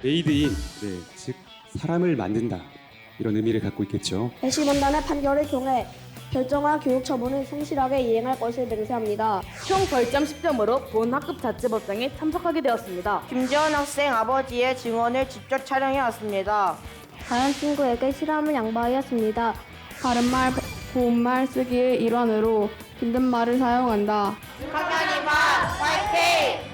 메이드인, 즉 사람을 만든다 이런 의미를 갖고 있겠죠. 배심원단의 판결을 통해 결정한 교육 처분을 성실하게 이행할 것을 맹세합니다. 총 벌점 10점으로 본 학급 자체법정에 참석하게 되었습니다. 김재원 학생 아버지의 증언을 직접 촬영해 왔습니다. 다른 친구에게 실함을 양보하였습니다. 바른말, 고운말 쓰기의 일환으로 힘든 말을 사용한다. 6학년 2반 화이팅!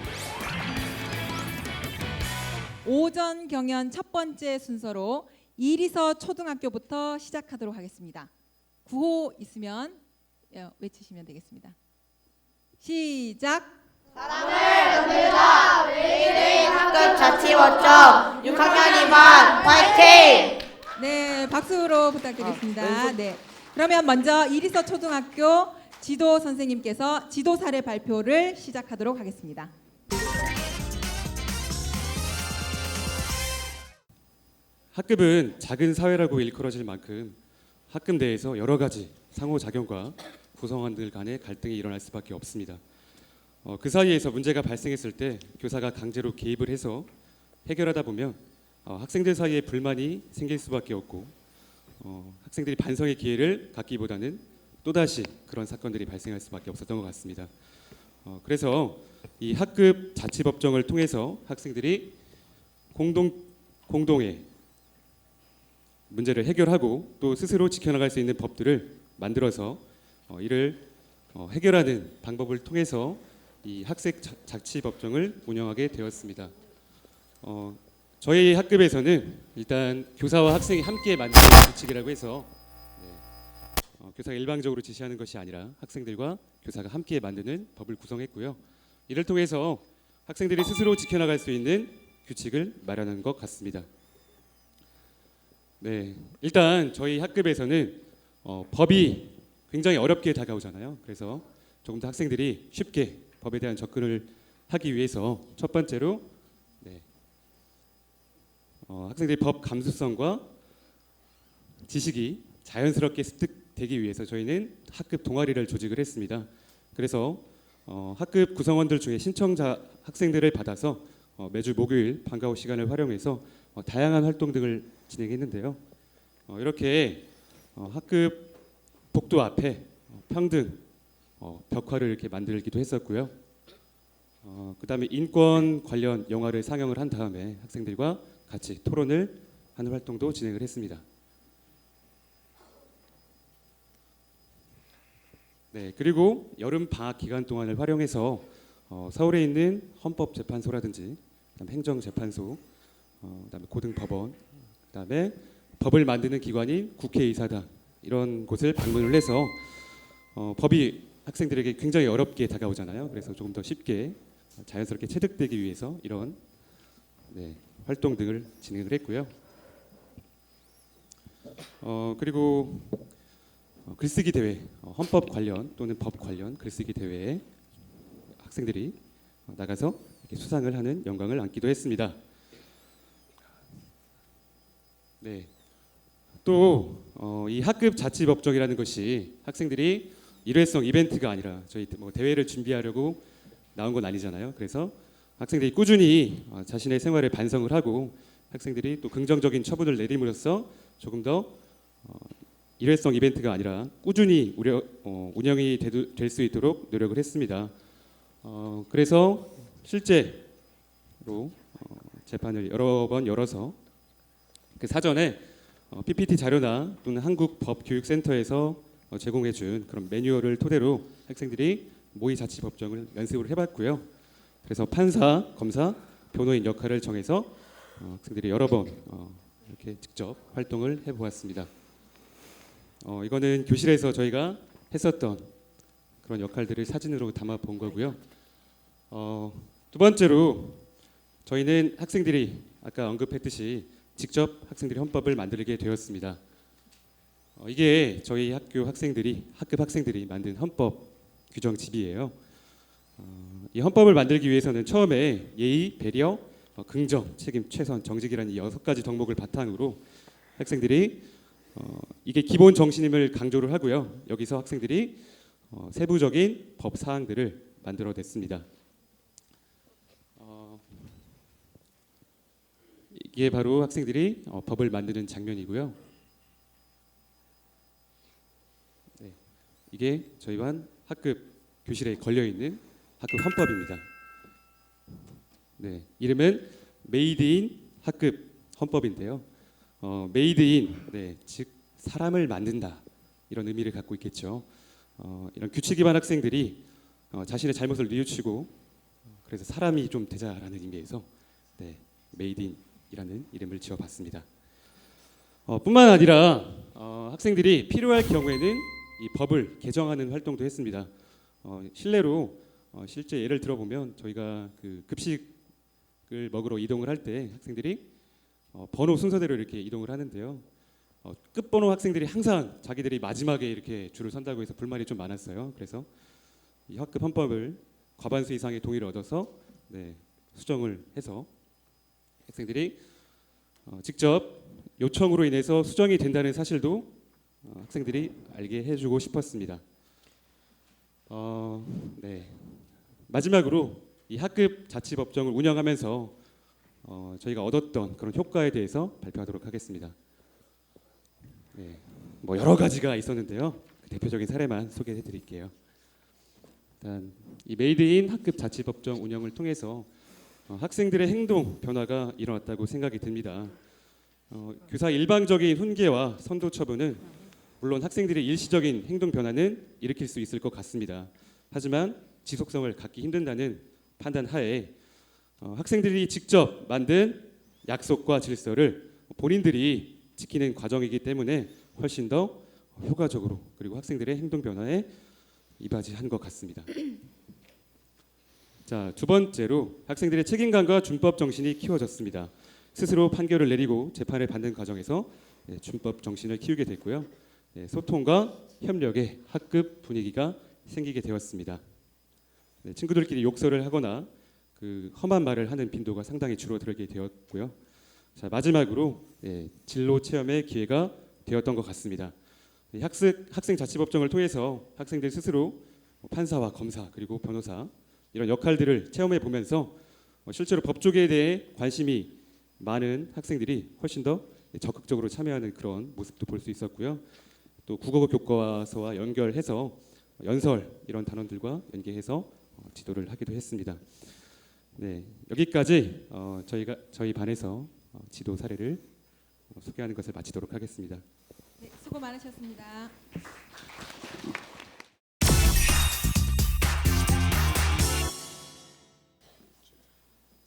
오전 경연 첫 번째 순서로 이리서 초등학교부터 시작하도록 하겠습니다. 구호 있으면 외치시면 되겠습니다. 시작. 학급 자치법정 6학년 2반 화이팅! 네, 박수로 부탁드리겠습니다. 네, 그러면 먼저 이리서 초등학교 지도 선생님께서 지도 사례 발표를 시작하도록 하겠습니다. 학급은 작은 사회라고 일컬어질 만큼 학급 내에서 여러 가지 상호작용과 구성원들 간의 갈등이 일어날 수밖에 없습니다. 그 사이에서 문제가 발생했을 때 교사가 강제로 개입을 해서 해결하다 보면 학생들 사이에 불만이 생길 수밖에 없고 학생들이 반성의 기회를 갖기보다는 또다시 그런 사건들이 발생할 수밖에 없었던 것 같습니다. 그래서 이 학급 자치법정을 통해서 학생들이 공동의 문제를 해결하고 또 스스로 지켜나갈 수 있는 법들을 만들어서 이를 해결하는 방법을 통해서 이 학생 자치법정을 운영하게 되었습니다. 저희 학급에서는 일단 교사와 학생이 함께 만드는 규칙이라고 해서 교사가 일방적으로 지시하는 것이 아니라 학생들과 교사가 함께 만드는 법을 구성했고요. 이를 통해서 학생들이 스스로 지켜나갈 수 있는 규칙을 마련한 것 같습니다. 네, 일단 저희 학급에서는 법이 굉장히 어렵게 다가오잖아요. 그래서 조금 더 학생들이 쉽게 법에 대한 접근을 하기 위해서 첫 번째로 학생들이 법 감수성과 지식이 자연스럽게 습득되기 위해서 저희는 학급 동아리를 조직을 했습니다. 그래서 학급 구성원들 중에 신청자 학생들을 받아서 매주 목요일 방과 후 시간을 활용해서 다양한 활동 등을 진행했는데요. 이렇게 학급 복도 앞에 평등 벽화를 이렇게 만들기도 했었고요. 그다음에 인권 관련 영화를 상영을 한 다음에 학생들과 같이 토론을 하는 활동도 진행을 했습니다. 네, 그리고 여름 방학 기간 동안을 활용해서 서울에 있는 헌법재판소라든지 그다음에 행정재판소, 그다음에 고등법원, 그다음에 법을 만드는 기관인 국회의사당 이런 곳을 방문을 해서 법이 학생들에게 굉장히 어렵게 다가오잖아요. 그래서 조금 더 쉽게 자연스럽게 체득되기 위해서 이런 활동 등을 진행을 했고요. 그리고 글쓰기 대회, 헌법 관련 또는 법 관련 글쓰기 대회에 학생들이 나가서 이렇게 수상을 하는 영광을 안기도 했습니다. 네. 또 이 학급 자치법정이라는 것이 학생들이 일회성 이벤트가 아니라 저희 대회를 준비하려고 나온 건 아니잖아요. 그래서 학생들이 꾸준히 자신의 생활에 반성을 하고 학생들이 또 긍정적인 처분을 내림으로써 조금 더 일회성 이벤트가 아니라 꾸준히 운영이 될 수 있도록 노력을 했습니다. 그래서 실제로 재판을 여러 번 열어서 그 사전에 PPT 자료나 또는 한국법교육센터에서 제공해준 그런 매뉴얼을 토대로 학생들이 모의자치법정을 연습을 해봤고요. 그래서 판사, 검사, 변호인 역할을 정해서 학생들이 여러 번 이렇게 직접 활동을 해보았습니다. 이거는 교실에서 저희가 했었던 그런 역할들을 사진으로 담아 본 거고요. 두 번째로 저희는 학생들이 아까 언급했듯이 직접 학생들이 헌법을 만들게 되었습니다. 이게 저희 학급 학생들이 만든 헌법 규정집이에요. 이 헌법을 만들기 위해서는 처음에 예의, 배려, 긍정, 책임, 최선, 정직이라는 이 6가지 덕목을 바탕으로 학생들이 이게 기본 정신임을 강조를 하고요. 여기서 학생들이 세부적인 법 사항들을 만들어냈습니다. 이게 바로 학생들이 법을 만드는 장면이고요. 네, 이게 저희 반 학급 교실에 걸려 있는 학급 헌법입니다. 네, 이름은 메이드인 학급 헌법인데요. 메이드인, 네, 즉 사람을 만든다 이런 의미를 갖고 있겠죠. 이런 규칙 위반 학생들이 자신의 잘못을 뉘우치고 그래서 사람이 좀 되자라는 의미에서 네, 메이드인이라는 이름을 지어봤습니다. 뿐만 아니라 학생들이 필요할 경우에는 이 법을 개정하는 활동도 했습니다. 실례로 실제 예를 들어보면 저희가 그 급식을 먹으러 이동을 할 때 학생들이 번호 순서대로 이렇게 이동을 하는데요. 끝번호 학생들이 항상 자기들이 마지막에 이렇게 줄을 선다고 해서 불만이 좀 많았어요. 그래서 이 학급 헌법을 과반수 이상의 동의를 얻어서 네, 수정을 해서 학생들이 직접 요청으로 인해서 수정이 된다는 사실도 학생들이 알게 해주고 싶었습니다. 네. 마지막으로 이 학급 자치법정을 운영하면서 저희가 얻었던 그런 효과에 대해서 발표하도록 하겠습니다. 네. 뭐 여러 가지가 있었는데요. 그 대표적인 사례만 소개해드릴게요. 일단 이 메이드인 학급 자치법정 운영을 통해서 학생들의 행동 변화가 일어났다고 생각이 듭니다. 교사 일방적인 훈계와 선도 처분은 물론 학생들의 일시적인 행동 변화는 일으킬 수 있을 것 같습니다. 하지만 지속성을 갖기 힘든다는 판단 하에 학생들이 직접 만든 약속과 질서를 본인들이 지키는 과정이기 때문에 훨씬 더 효과적으로 그리고 학생들의 행동 변화에 이바지한 것 같습니다. 자, 두 번째로 학생들의 책임감과 준법 정신이 키워졌습니다. 스스로 판결을 내리고 재판을 받는 과정에서 준법 정신을 키우게 됐고요. 소통과 협력의 학급 분위기가 생기게 되었습니다. 친구들끼리 욕설을 하거나 그 험한 말을 하는 빈도가 상당히 줄어들게 되었고요. 자, 마지막으로 진로 체험의 기회가 되었던 것 같습니다. 학생 자치법정을 통해서 학생들 스스로 판사와 검사 그리고 변호사 이런 역할들을 체험해 보면서 실제로 법조계에 대해 관심이 많은 학생들이 훨씬 더 적극적으로 참여하는 그런 모습도 볼 수 있었고요. 또 국어 교과서와 연결해서 연설 이런 단원들과 연계해서 지도를 하기도 했습니다. 네, 여기까지 저희 반에서 지도 사례를 소개하는 것을 마치도록 하겠습니다. 네, 수고 많으셨습니다.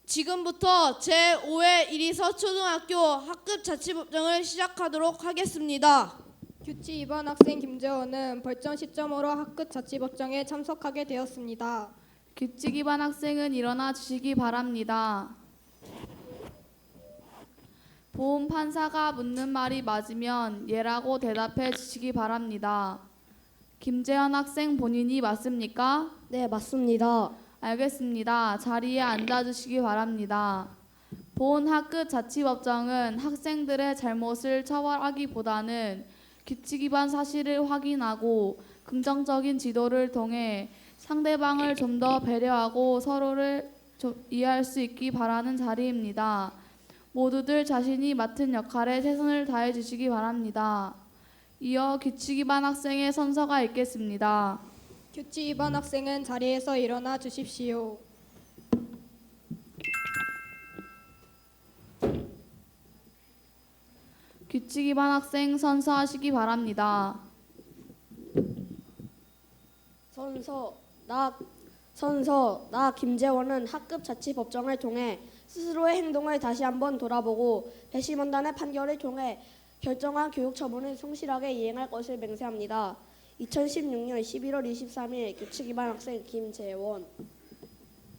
지금부터 제5회 이리서 초등학교 학급 자치법정을 시작하도록 하겠습니다. 규칙 위반 학생 김재원은 벌점 10점으로 학급 자치법정에 참석하게 되었습니다. 규칙 위반 학생은 일어나 주시기 바랍니다. 보험 판사가 묻는 말이 맞으면 예라고 대답해 주시기 바랍니다. 김재현 학생 본인이 맞습니까? 네, 맞습니다. 알겠습니다. 자리에 앉아주시기 바랍니다. 본 학급 자치법정은 학생들의 잘못을 처벌하기보다는 규칙 위반 사실을 확인하고 긍정적인 지도를 통해 상대방을 좀 더 배려하고 서로를 이해할 수 있기 바라는 자리입니다. 모두들 자신이 맡은 역할에 최선을 다해 주시기 바랍니다. 이어 규칙 위반 학생의 선서가 있겠습니다. 규칙 위반 학생은 자리에서 일어나 주십시오. 규칙 위반 학생 선서하시기 바랍니다. 선서 나 김재원은 학급 자치법정을 통해 스스로의 행동을 다시 한번 돌아보고 배심원단의 판결을 통해 결정한 교육 처분을 성실하게 이행할 것을 맹세합니다. 2016년 11월 23일 규칙 위반 학생 김재원.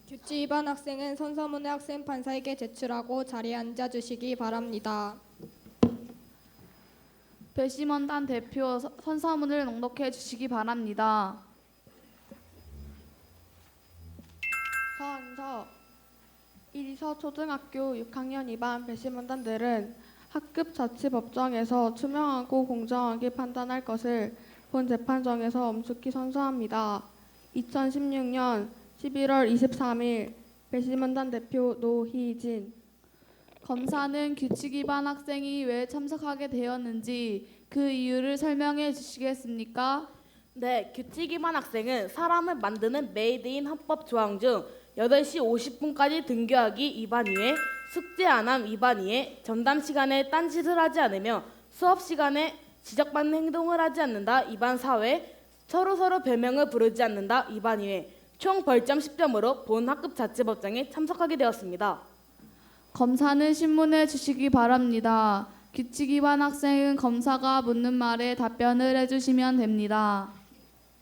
규칙 위반 학생은 선서문을 학생 판사에게 제출하고 자리에 앉아 주시기 바랍니다. 배심원단 대표 선서문을 낭독해 주시기 바랍니다. 선서 이리서 초등학교 6학년 2반 배심원단들은 학급 자치법정에서 투명하고 공정하게 판단할 것을 본 재판정에서 엄숙히 선서합니다. 2016년 11월 23일 배심원단 대표 노희진. 검사는 규칙 위반 학생이 왜 참석하게 되었는지 그 이유를 설명해 주시겠습니까? 네, 규칙 위반 학생은 사람을 만드는 메이드인 헌법 조항 중 8시 50분까지 등교하기 위반 이외, 숙제 안함 위반 이외, 전담 시간에 딴짓을 하지 않으며 수업 시간에 지적받는 행동을 하지 않는다 위반 4회, 서로 별명을 부르지 않는다 위반 이외, 총 벌점 10점으로 본 학급 자치법정에 참석하게 되었습니다. 검사는 신문해 주시기 바랍니다. 규칙 위반 학생은 검사가 묻는 말에 답변을 해주시면 됩니다.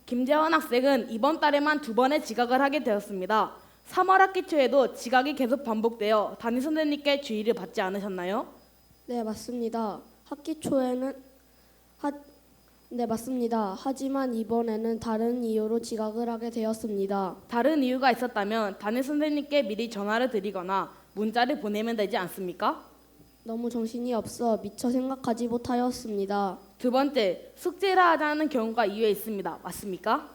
김재원 학생은 이번 달에만 2번의 지각을 하게 되었습니다. 3월 학기 초에도 지각이 계속 반복되어 담임 선생님께 주의를 받지 않으셨나요? 네, 맞습니다. 학기 초에는 네, 맞습니다. 하지만 이번에는 다른 이유로 지각을 하게 되었습니다. 다른 이유가 있었다면 담임 선생님께 미리 전화를 드리거나 문자를 보내면 되지 않습니까? 너무 정신이 없어 미처 생각하지 못하였습니다. 두 번째, 숙제를 하지 않는 경우가 이외에 있습니다. 맞습니까?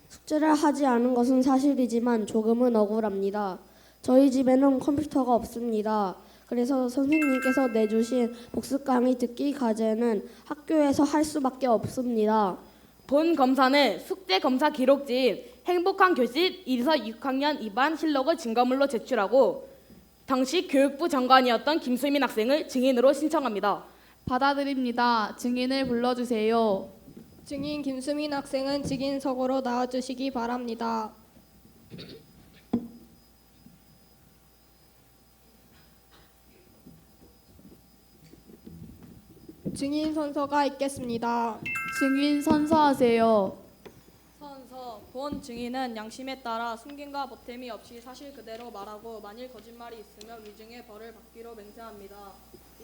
숙제를 하지 않은 것은 사실이지만 조금은 억울합니다. 저희 집에는 컴퓨터가 없습니다. 그래서 선생님께서 내주신 복습 강의 듣기 과제는 학교에서 할 수밖에 없습니다. 본 검사는 숙제 검사 기록지인 행복한 교실 1에서 6학년 2반 실록을 증거물로 제출하고 당시 교육부 장관이었던 김수민 학생을 증인으로 신청합니다. 받아들입니다. 증인을 불러주세요. 증인 김수민 학생은 증인석으로 나와주시기 바랍니다. 증인 선서가 있겠습니다. 증인 선서하세요. 선서, 본 증인은 양심에 따라 숨김과 보탬이 없이 사실 그대로 말하고 만일 거짓말이 있으면 위증의 벌을 받기로 맹세합니다.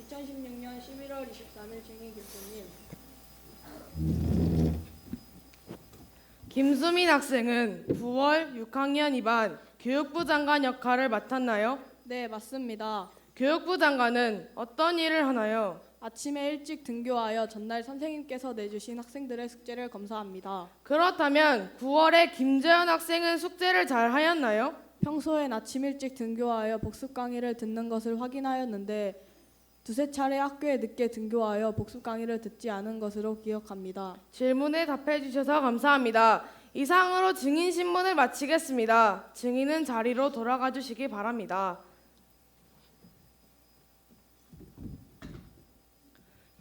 2016년 11월 23일 증인 김수민. 김수민 학생은 9월 6학년 2반 교육부 장관 역할을 맡았나요? 네, 맞습니다. 교육부 장관은 어떤 일을 하나요? 아침에 일찍 등교하여 전날 선생님께서 내주신 학생들의 숙제를 검사합니다. 그렇다면 9월에 김재현 학생은 숙제를 잘 하였나요? 평소엔 아침 일찍 등교하여 복습 강의를 듣는 것을 확인하였는데 두세 차례 학교에 늦게 등교하여 복습 강의를 듣지 않은 것으로 기억합니다. 질문에 답해 주셔서 감사합니다. 이상으로 증인 신문을 마치겠습니다. 증인은 자리로 돌아가 주시기 바랍니다.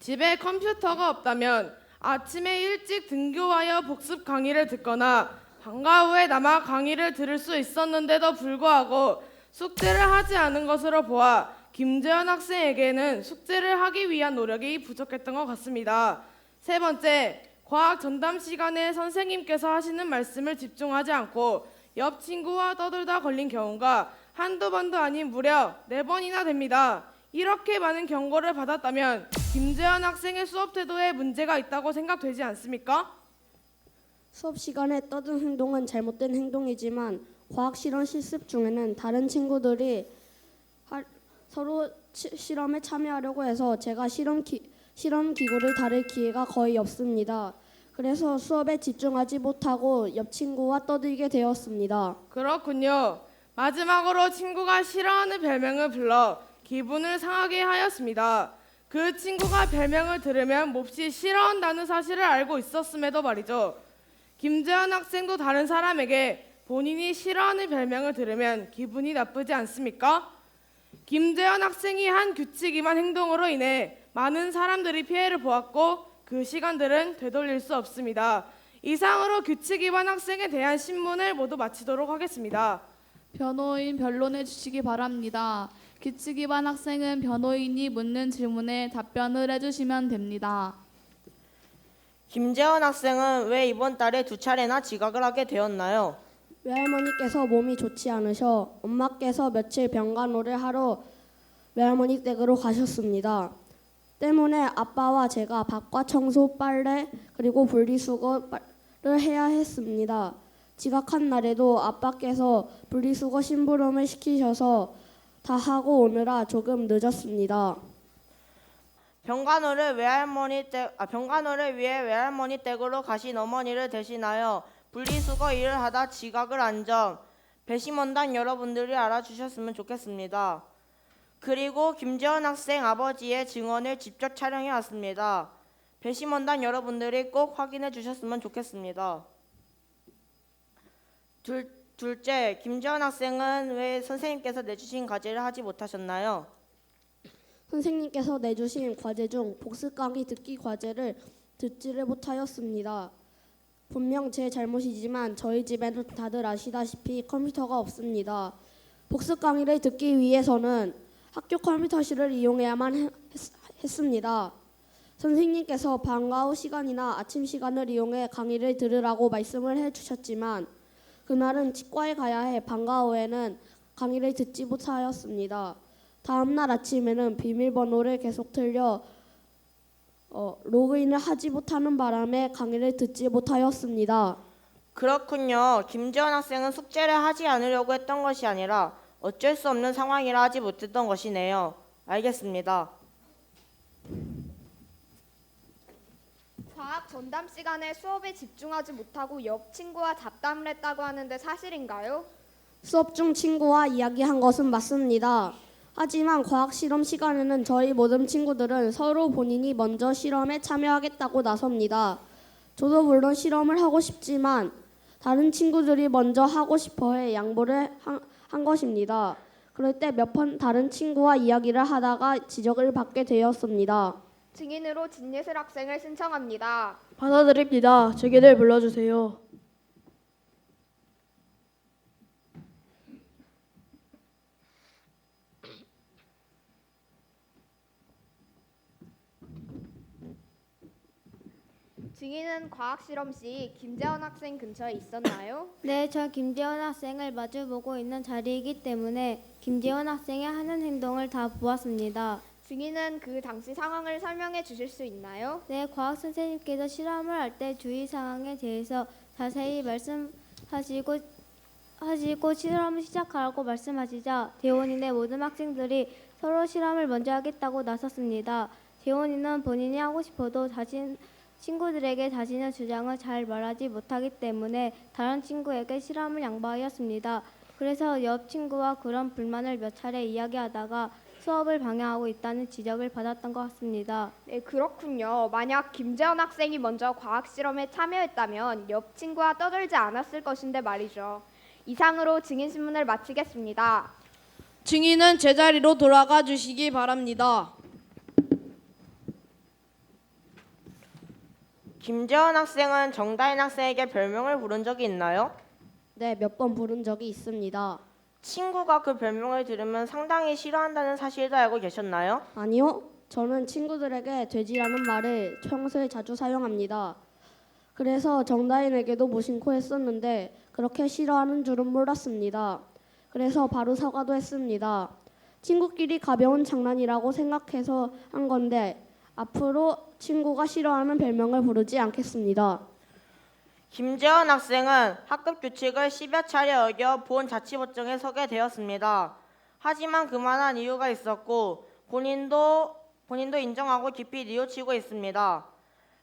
집에 컴퓨터가 없다면 아침에 일찍 등교하여 복습 강의를 듣거나 방과 후에 남아 강의를 들을 수 있었는데도 불구하고 숙제를 하지 않은 것으로 보아 김재현 학생에게는 숙제를 하기 위한 노력이 부족했던 것 같습니다. 세 번째, 과학 전담 시간에 선생님께서 하시는 말씀을 집중하지 않고 옆 친구와 떠들다 걸린 경우가 한두 번도 아닌 무려 4번이나 됩니다. 이렇게 많은 경고를 받았다면 김재현 학생의 수업 태도에 문제가 있다고 생각되지 않습니까? 수업 시간에 떠든 행동은 잘못된 행동이지만 과학 실험 실습 중에는 다른 친구들이 서로 실험에 참여하려고 해서 제가 실험 기구를 다룰 기회가 거의 없습니다. 그래서 수업에 집중하지 못하고 옆 친구와 떠들게 되었습니다. 그렇군요. 마지막으로 친구가 싫어하는 별명을 불러 기분을 상하게 하였습니다. 그 친구가 별명을 들으면 몹시 싫어한다는 사실을 알고 있었음에도 말이죠. 김재현 학생도 다른 사람에게 본인이 싫어하는 별명을 들으면 기분이 나쁘지 않습니까? 김재현 학생이 한 규칙 위반 행동으로 인해 많은 사람들이 피해를 보았고 그 시간들은 되돌릴 수 없습니다. 이상으로 규칙 위반 학생에 대한 신문을 모두 마치도록 하겠습니다. 변호인 변론해 주시기 바랍니다. 규칙 위반 학생은 변호인이 묻는 질문에 답변을 해주시면 됩니다. 김재원 학생은 왜 이번 달에 2차례나 지각을 하게 되었나요? 외할머니께서 몸이 좋지 않으셔 엄마께서 며칠 병간호를 하러 외할머니 댁으로 가셨습니다. 때문에 아빠와 제가 밥과 청소, 빨래 그리고 분리수거를 해야 했습니다. 지각한 날에도 아빠께서 분리수거 심부름을 시키셔서 다 하고 오느라 조금 늦었습니다. 병간호를 위해 외할머니 댁으로 가신 어머니를 대신하여 분리수거 일을 하다 지각을 한 점 배심원단 여러분들이 알아주셨으면 좋겠습니다. 그리고 김재원 학생 아버지의 증언을 직접 촬영해 왔습니다. 배심원단 여러분들이 꼭 확인해 주셨으면 좋겠습니다. 둘째, 김재원 학생은 왜 선생님께서 내주신 과제를 하지 못하셨나요? 선생님께서 내주신 과제 중 복습 강의 듣기 과제를 듣지를 못하였습니다. 분명 제 잘못이지만 저희 집에는 다들 아시다시피 컴퓨터가 없습니다. 복습 강의를 듣기 위해서는 학교 컴퓨터실을 이용해야만 했습니다. 선생님께서 방과 후 시간이나 아침 시간을 이용해 강의를 들으라고 말씀을 해주셨지만 그날은 치과에 가야 해 방과 후에는 강의를 듣지 못하였습니다. 다음 날 아침에는 비밀번호를 계속 틀려 로그인을 하지 못하는 바람에 강의를 듣지 못하였습니다. 그렇군요. 김재원 학생은 숙제를 하지 않으려고 했던 것이 아니라 어쩔 수 없는 상황이라 하지 못했던 것이네요. 알겠습니다. 과학 전담 시간에 수업에 집중하지 못하고 옆 친구와 잡담을 했다고 하는데 사실인가요? 수업 중 친구와 이야기한 것은 맞습니다. 하지만 과학 실험 시간에는 저희 모든 친구들은 서로 본인이 먼저 실험에 참여하겠다고 나섭니다. 저도 물론 실험을 하고 싶지만 다른 친구들이 먼저 하고 싶어해 양보를 한 것입니다. 그럴 때 몇 번 다른 친구와 이야기를 하다가 지적을 받게 되었습니다. 증인으로 진예슬 학생을 신청합니다. 받아드립니다. 제게들 불러주세요. 증인은 과학 실험 시 김재원 학생 근처에 있었나요? 네, 저 김재원 학생을 마주보고 있는 자리이기 때문에 김재원 학생이 하는 행동을 다 보았습니다. 증인은 그 당시 상황을 설명해 주실 수 있나요? 네, 과학 선생님께서 실험을 할 때 주의 사항에 대해서 자세히 말씀하시고 실험을 시작하라고 말씀하시자 대원인의 모든 학생들이 서로 실험을 먼저 하겠다고 나섰습니다. 대원인은 본인이 하고 싶어도 친구들에게 자신의 주장을 잘 말하지 못하기 때문에 다른 친구에게 실험을 양보하였습니다. 그래서 옆 친구와 그런 불만을 몇 차례 이야기하다가 수업을 방해하고 있다는 지적을 받았던 것 같습니다. 네, 그렇군요. 만약 김재원 학생이 먼저 과학 실험에 참여했다면 옆 친구와 떠들지 않았을 것인데 말이죠. 이상으로 증인 신문을 마치겠습니다. 증인은 제자리로 돌아가 주시기 바랍니다. 김재원 학생은 정다인 학생에게 별명을 부른 적이 있나요? 네, 몇 번 부른 적이 있습니다. 친구가 그 별명을 들으면 상당히 싫어한다는 사실도 알고 계셨나요? 아니요, 저는 친구들에게 돼지라는 말을 평소에 자주 사용합니다. 그래서 정다인에게도 무심코 했었는데 그렇게 싫어하는 줄은 몰랐습니다. 그래서 바로 사과도 했습니다. 친구끼리 가벼운 장난이라고 생각해서 한 건데 앞으로 친구가 싫어하는 별명을 부르지 않겠습니다. 김재원 학생은 학급 규칙을 10여 차례 어겨 본 자치법정에 서게 되었습니다. 하지만 그만한 이유가 있었고 본인도 인정하고 깊이 뉘우치고 있습니다.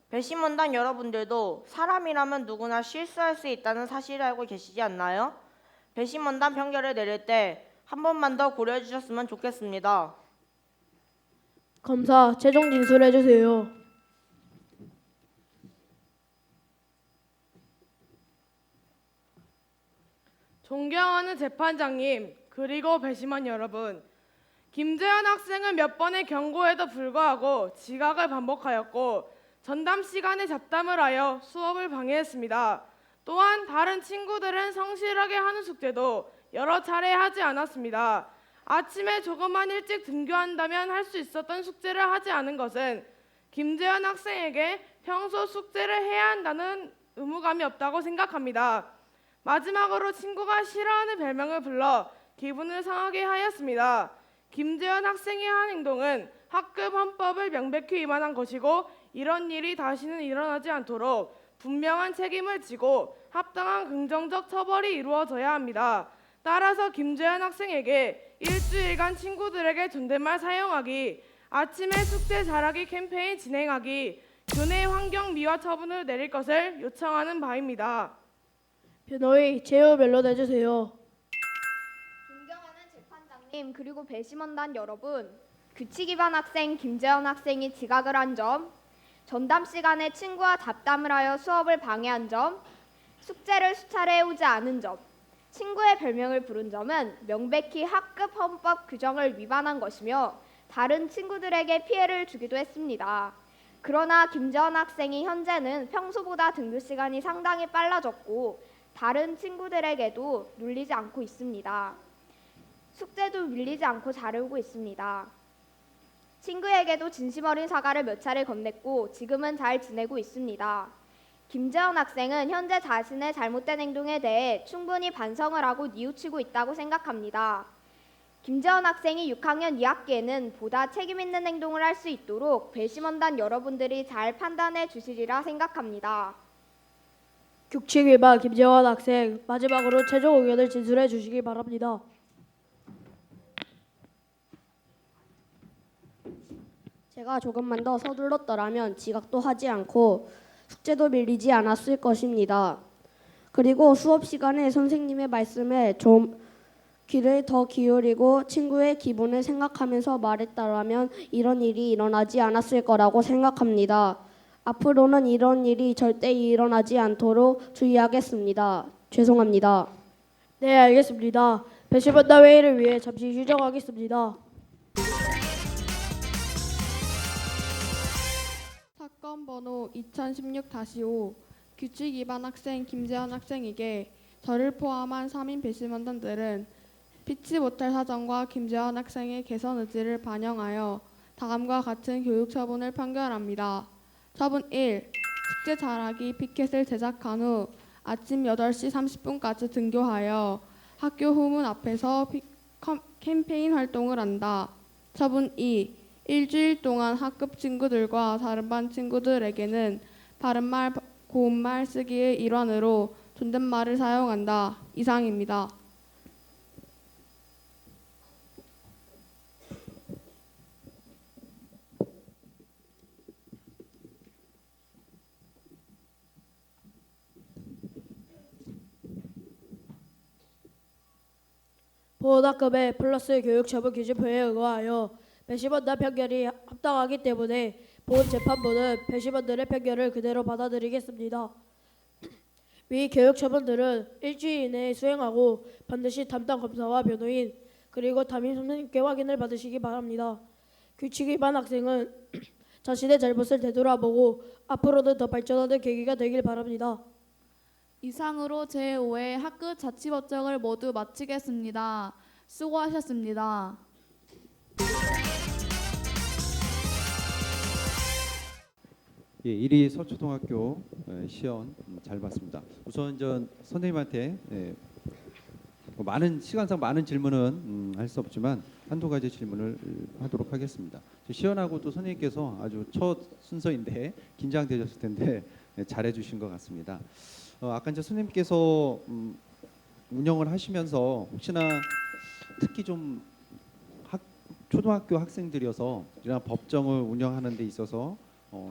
배심원단 여러분들도 사람이라면 누구나 실수할 수 있다는 사실을 알고 계시지 않나요? 배심원단 판결을 내릴 때 한 번만 더 고려해 주셨으면 좋겠습니다. 검사, 최종 진술해 주세요. 존경하는 재판장님, 그리고 배심원 여러분, 김재현 학생은 몇 번의 경고에도 불구하고 지각을 반복하였고 전담 시간에 잡담을 하여 수업을 방해했습니다. 또한 다른 친구들은 성실하게 하는 숙제도 여러 차례 하지 않았습니다. 아침에 조금만 일찍 등교한다면 할 수 있었던 숙제를 하지 않은 것은 김재현 학생에게 평소 숙제를 해야 한다는 의무감이 없다고 생각합니다. 마지막으로 친구가 싫어하는 별명을 불러 기분을 상하게 하였습니다. 김재현 학생이 한 행동은 학급 헌법을 명백히 위반한 것이고 이런 일이 다시는 일어나지 않도록 분명한 책임을 지고 합당한 긍정적 처벌이 이루어져야 합니다. 따라서 김재현 학생에게 일주일간 친구들에게 존댓말 사용하기, 아침에 숙제 잘하기 캠페인 진행하기, 교내 환경 미화 처분을 내릴 것을 요청하는 바입니다. 변호의 제어 멜로 내주세요. 존경하는 재판장님, 님 그리고 배심원단 여러분, 규칙 위반 학생 김재원 학생이 지각을 한 점, 전담 시간에 친구와 잡담을 하여 수업을 방해한 점, 숙제를 수차례 해오지 않은 점, 친구의 별명을 부른 점은 명백히 학급 헌법 규정을 위반한 것이며 다른 친구들에게 피해를 주기도 했습니다. 그러나 김재원 학생이 현재는 평소보다 등교 시간이 상당히 빨라졌고 다른 친구들에게도 눌리지 않고 있습니다. 숙제도 밀리지 않고 잘해오고 있습니다. 친구에게도 진심 어린 사과를 몇 차례 건넸고 지금은 잘 지내고 있습니다. 김재원 학생은 현재 자신의 잘못된 행동에 대해 충분히 반성을 하고 뉘우치고 있다고 생각합니다. 김재원 학생이 6학년 2학기에는 보다 책임 있는 행동을 할 수 있도록 배심원단 여러분들이 잘 판단해 주시리라 생각합니다. 규칙 위반 김재원 학생, 마지막으로 최종 의견을 진술해 주시기 바랍니다. 제가 조금만 더 서둘렀더라면 지각도 하지 않고 숙제도 밀리지 않았을 것입니다. 그리고 수업 시간에 선생님의 말씀에 좀 귀를 더 기울이고 친구의 기분을 생각하면서 말했다라면 이런 일이 일어나지 않았을 거라고 생각합니다. 앞으로는 이런 일이 절대 일어나지 않도록 주의하겠습니다. 죄송합니다. 네, 알겠습니다. 배심원단 회의를 위해 잠시 휴정하겠습니다. 사건 번호 2016-5 규칙 위반 학생 김재현 학생에게 저를 포함한 3인 배심원단들은 피치 못할 사정과 김재현 학생의 개선 의지를 반영하여 다음과 같은 교육 처분을 판결합니다. 처분 1. 숙제 잘하기 피켓을 제작한 후 아침 8시 30분까지 등교하여 학교 후문 앞에서 캠페인 활동을 한다. 처분 2. 일주일 동안 학급 친구들과 다른 반 친구들에게는 바른말, 고운말 쓰기의 일환으로 존댓말을 사용한다. 이상입니다. 보호학급의 플러스 교육처분 기준표에 의거하여 배심원단 판결이 합당하기 때문에 보훈재판부는 배심원들의 판결을 그대로 받아들이겠습니다. 위 교육처분들은 일주일 이내에 수행하고 반드시 담당 검사와 변호인 그리고 담임 선생님께 확인을 받으시기 바랍니다. 규칙 위반 학생은 자신의 잘못을 되돌아보고 앞으로는 더 발전하는 계기가 되길 바랍니다. 이상으로 제5회 학급 자치법정을 모두 마치겠습니다. 수고하셨습니다. 예, 1위 서초등학교 시연 잘 봤습니다. 우선 선생님한테 많은 시간상 많은 질문은 할 수 없지만 한두 가지 질문을 하도록 하겠습니다. 시연하고 또 선생님께서 아주 첫 순서인데 긴장되셨을 텐데 잘해 주신 것 같습니다. 아까 이제 선생님께서 운영을 하시면서 혹시나 특히 좀 초등학교 학생들이어서 이런 법정을 운영하는 데 있어서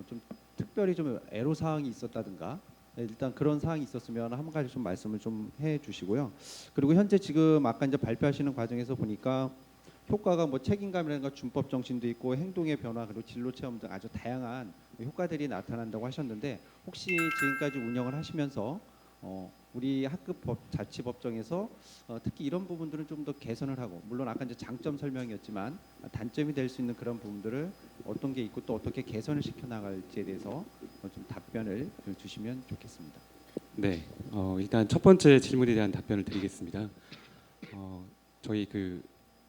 좀 특별히 좀 애로 사항이 있었다든가 일단 그런 사항이 있었으면 한 가지 좀 말씀을 좀 해주시고요. 그리고 현재 지금 아까 이제 발표하시는 과정에서 보니까 효과가 뭐 책임감이라든가 준법 정신도 있고 행동의 변화 그리고 진로 체험 등 아주 다양한 효과들이 나타난다고 하셨는데 혹시 지금까지 운영을 하시면서 우리 학급 자치법정에서 특히 이런 부분들은 좀 더 개선을 하고 물론 아까 이제 장점 설명이었지만 단점이 될 수 있는 그런 부분들을 어떤 게 있고 또 어떻게 개선을 시켜 나갈지에 대해서 좀 답변을 주시면 좋겠습니다. 네, 일단 첫 번째 질문에 대한 답변을 드리겠습니다. 저희 그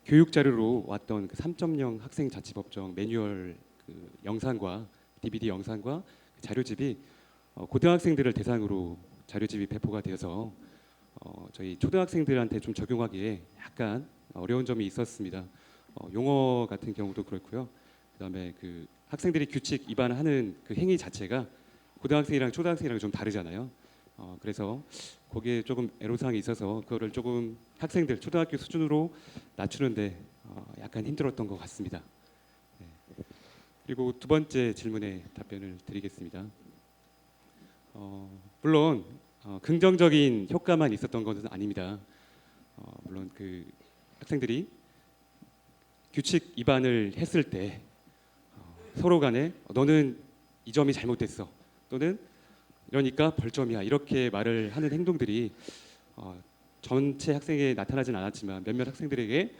교육 자료로 왔던 그 3.0 학생 자치법정 매뉴얼 그 영상과 DVD 영상과 그 자료집이 고등학생들을 대상으로 자료집이 배포가 되어서 저희 초등학생들한테 좀 적용하기에 약간 어려운 점이 있었습니다. 용어 같은 경우도 그렇고요. 그다음에 그 학생들이 규칙 위반하는 그 행위 자체가 고등학생이랑 초등학생이랑 좀 다르잖아요. 그래서 거기에 조금 애로사항이 있어서 그거를 조금 학생들 초등학교 수준으로 낮추는데 약간 힘들었던 것 같습니다. 네. 그리고 두 번째 질문에 답변을 드리겠습니다. 물론 긍정적인 효과만 있었던 것은 아닙니다. 물론 그 학생들이 규칙 위반을 했을 때 서로 간에 너는 이 점이 잘못됐어 또는 이러니까 벌점이야 이렇게 말을 하는 행동들이 전체 학생에 나타나진 않았지만 몇몇 학생들에게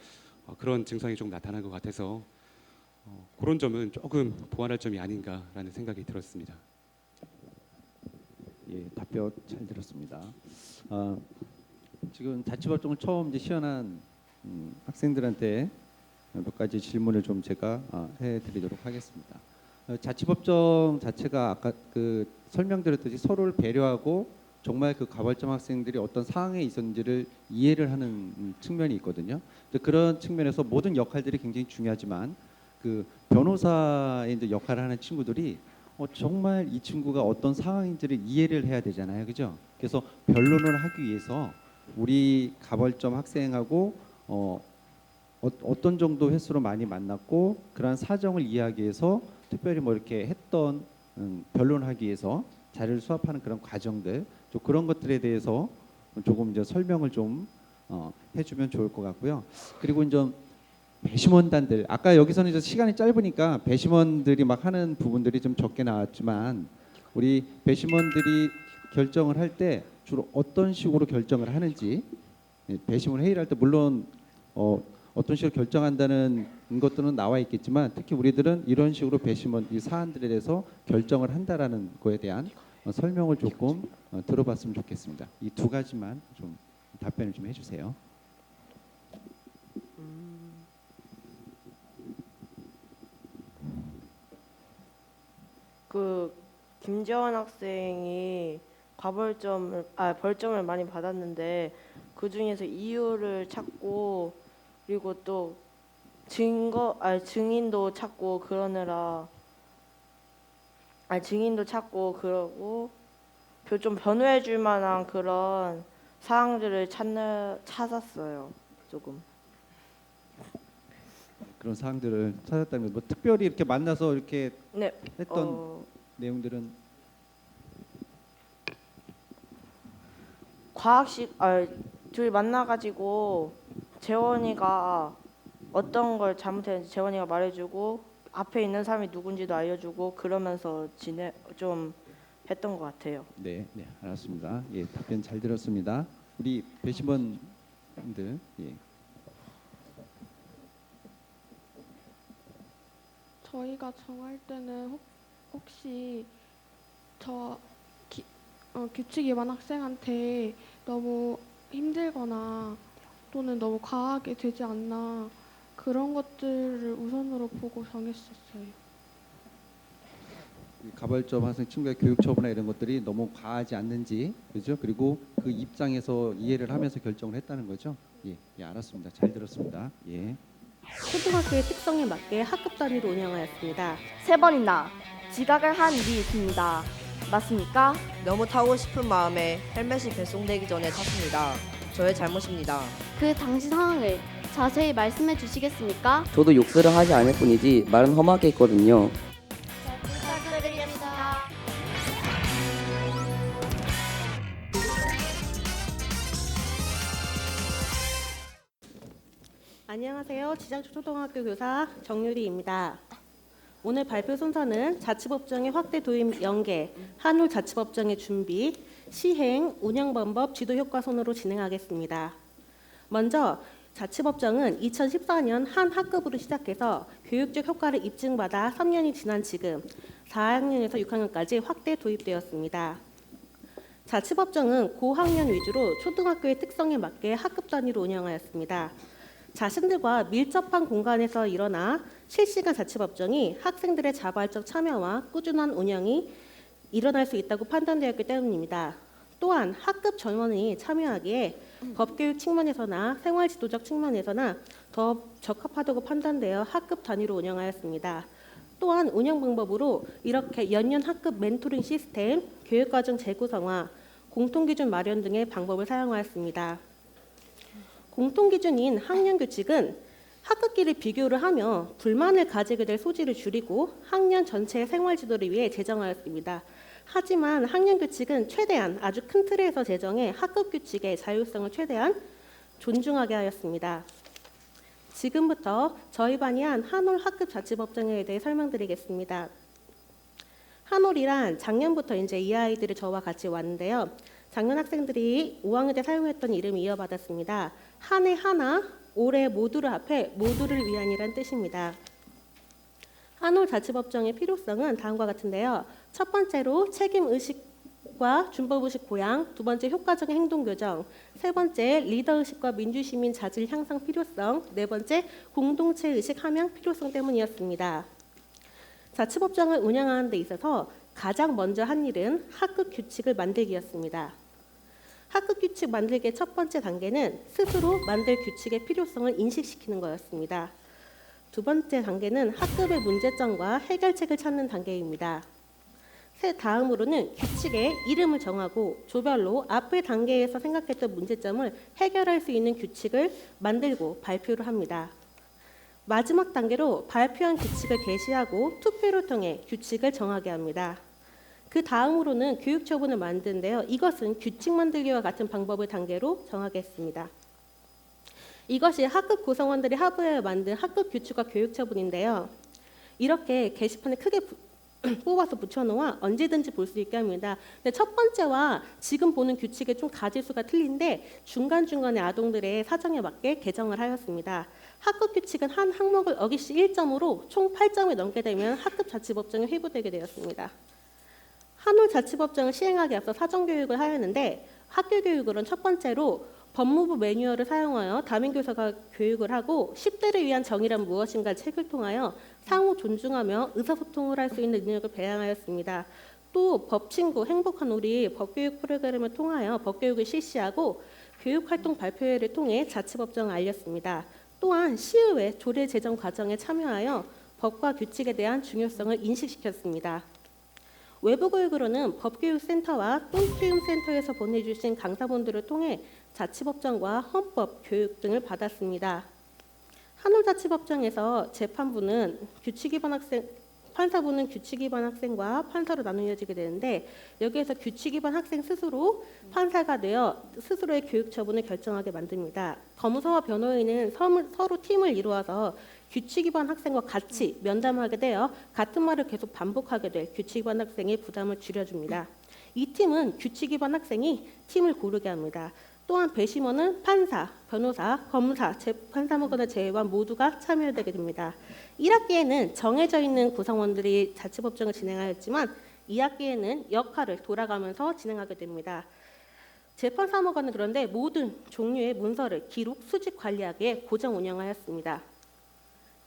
그런 증상이 좀 나타난 것 같아서 그런 점은 조금 보완할 점이 아닌가라는 생각이 들었습니다. 예, 답변 잘 들었습니다. 지금 자치법정을 처음 이제 시연한 학생들한테 몇 가지 질문을 좀 제가 해드리도록 하겠습니다. 자치법정 자체가 아까 그 설명드렸듯이 서로를 배려하고 정말 그 가벌점 학생들이 어떤 상황에 있었는지를 이해를 하는 측면이 있거든요. 그런 측면에서 모든 역할들이 굉장히 중요하지만 그 변호사의 이제 역할을 하는 친구들이 정말 이 친구가 어떤 상황인지를 이해를 해야 되잖아요, 그죠? 그래서 변론을 하기 위해서 우리 가벌점 학생하고 어떤 정도 횟수로 많이 만났고 그러한 사정을 이해하기 위해서 특별히 뭐 이렇게 했던 변론하기 위해서 자료를 수합하는 그런 과정들, 좀 그런 것들에 대해서 조금 이제 설명을 좀 해주면 좋을 것 같고요. 그리고 이제 배심원단들, 아까 여기서는 이제 시간이 짧으니까 배심원들이 막 하는 부분들이 좀 적게 나왔지만 우리 배심원들이 결정을 할 때 주로 어떤 식으로 결정을 하는지, 배심원 회의를 할 때 물론 어떤 식으로 결정한다는 것들은 나와 있겠지만 특히 우리들은 이런 식으로 배심원 이 사안들에 대해서 결정을 한다라는 거에 대한 설명을 조금 들어봤으면 좋겠습니다. 이 두 가지만 좀 답변을 좀 해주세요. 그 김재원 학생이 벌점을 많이 받았는데 그 중에서 이유를 찾고 그리고 또 증인도 찾고 그러느라 증인도 찾고 그러고 좀 변호해줄 만한 그런 사항들을 찾았어요. 조금. 그런 사항들을 찾았다면 뭐 특별히 이렇게 만나서 이렇게 네. 했던 내용들은 둘이 만나가지고 재원이가 어떤 걸 잘못했는지 재원이가 말해주고 앞에 있는 사람이 누군지도 알려주고 그러면서 좀 했던 것 같아요. 네, 알았습니다. 예, 답변 잘 들었습니다. 우리 배심원들, 예. 저희가 정할 때는 혹시 규칙 위반 학생한테 너무 힘들거나 또는 너무 과하게 되지 않나 그런 것들을 우선으로 보고 정했었어요. 가벌점 학생 친구의 교육 처분이나 이런 것들이 너무 과하지 않는지, 그렇죠? 그리고 그 입장에서 이해를 하면서 결정을 했다는 거죠. 예, 알았습니다. 잘 들었습니다. 예. 초등학교의 특성에 맞게 학급 단위로 운영하였습니다. 3번이나 지각을 한 일이 있습니다. 맞습니까? 너무 타고 싶은 마음에 헬멧이 배송되기 전에 탔습니다. 저의 잘못입니다. 그 당시 상황을 자세히 말씀해 주시겠습니까? 저도 욕설을 하지 않을 뿐이지 말은 험하게 했거든요. 부탁드립니다. 안녕하세요. 지장초등학교 교사 정유리입니다. 오늘 발표 순서는 자치법정의 확대 도입 연계, 한울 자치법정의 준비, 시행, 운영방법, 지도효과 순으로 진행하겠습니다. 먼저 자치법정은 2014년 한 학급으로 시작해서 교육적 효과를 입증받아 3년이 지난 지금 4학년에서 6학년까지 확대 도입되었습니다. 자치법정은 고학년 위주로 초등학교의 특성에 맞게 학급 단위로 운영하였습니다. 자신들과 밀접한 공간에서 일어나 실시간 자치법정이 학생들의 자발적 참여와 꾸준한 운영이 일어날 수 있다고 판단되었기 때문입니다. 또한 학급 전원이 참여하기에 법교육 측면에서나 생활지도적 측면에서나 더 적합하다고 판단되어 학급 단위로 운영하였습니다. 또한 운영 방법으로 이렇게 연년 학급 멘토링 시스템, 교육과정 재구성화, 공통기준 마련 등의 방법을 사용하였습니다. 공통기준인 학년규칙은 학급기를 비교를 하며 불만을 가지게 될 소지를 줄이고 학년 전체의 생활지도를 위해 제정하였습니다. 하지만 학년규칙은 최대한 아주 큰 틀에서 제정해 학급규칙의 자율성을 최대한 존중하게 하였습니다. 지금부터 저희 반이 한 한올 학급 자치법정에 대해 설명드리겠습니다. 한올이란 작년부터 이제 이 아이들이 저와 같이 왔는데요. 작년 학생들이 5학년 때 사용했던 이름이 이어받았습니다. 한 해 하나, 올해 모두를 합해 모두를 위한이란 뜻입니다. 한올 자치법정의 필요성은 다음과 같은데요. 첫 번째로 책임 의식과 준법 의식 보양, 두 번째 효과적인 행동 교정, 세 번째 리더 의식과 민주시민 자질 향상 필요성, 네 번째 공동체 의식 함양 필요성 때문이었습니다. 자치법정을 운영하는 데 있어서 가장 먼저 한 일은 학급 규칙을 만들기였습니다. 학급 규칙 만들기의 첫 번째 단계는 스스로 만들 규칙의 필요성을 인식시키는 거였습니다. 두 번째 단계는 학급의 문제점과 해결책을 찾는 단계입니다. 다음으로는 규칙의 이름을 정하고 조별로 앞의 단계에서 생각했던 문제점을 해결할 수 있는 규칙을 만들고 발표를 합니다. 마지막 단계로 발표한 규칙을 게시하고 투표를 통해 규칙을 정하게 합니다. 그 다음으로는 교육처분을 만드는데요. 이것은 규칙 만들기와 같은 방법을 단계로 정하겠습니다. 이것이 학급 구성원들이 합의하여 만든 학급 규칙과 교육처분인데요. 이렇게 게시판에 크게 뽑아서 붙여놓아 언제든지 볼 수 있게 합니다. 근데 첫 번째와 지금 보는 규칙의 좀 가지수가 틀린데 중간중간에 아동들의 사정에 맞게 개정을 하였습니다. 학급 규칙은 한 항목을 어기 시 1점으로 총 8점을 넘게 되면 학급 자치법정에 회부되게 되었습니다. 한올 자치법정을 시행하기 앞서 사전교육을 하였는데 학교 교육으로는 첫 번째로 법무부 매뉴얼을 사용하여 담임교사가 교육을 하고 10대를 위한 정의란 무엇인가 책을 통하여 상호 존중하며 의사소통을 할 수 있는 능력을 배양하였습니다. 또 법친구 행복한 우리 법교육 프로그램을 통하여 법교육을 실시하고 교육활동 발표회를 통해 자치법정을 알렸습니다. 또한 시의회 조례 제정 과정에 참여하여 법과 규칙에 대한 중요성을 인식시켰습니다. 외부 교육으로는 법교육센터와 똥키움센터에서 보내주신 강사분들을 통해 자치법정과 헌법, 교육 등을 받았습니다. 한올자치법정에서 재판부는 규칙 위반 학생, 판사부는 규칙 위반 학생과 판사로 나누어지게 되는데 여기에서 규칙 위반 학생 스스로 판사가 되어 스스로의 교육 처분을 결정하게 만듭니다. 검사와 변호인은 서로 팀을 이루어서 규칙 위반 학생과 같이 면담하게 되어 같은 말을 계속 반복하게 될 규칙 위반 학생의 부담을 줄여줍니다. 이 팀은 규칙 위반 학생이 팀을 고르게 합니다. 또한 배심원은 판사, 변호사, 검사, 재판사무관을 제외한 모두가 참여되게 됩니다. 1학기에는 정해져 있는 구성원들이 자치법정을 진행하였지만 2학기에는 역할을 돌아가면서 진행하게 됩니다. 재판사무관은 그런데 모든 종류의 문서를 기록, 수집 관리하기에 고정 운영하였습니다.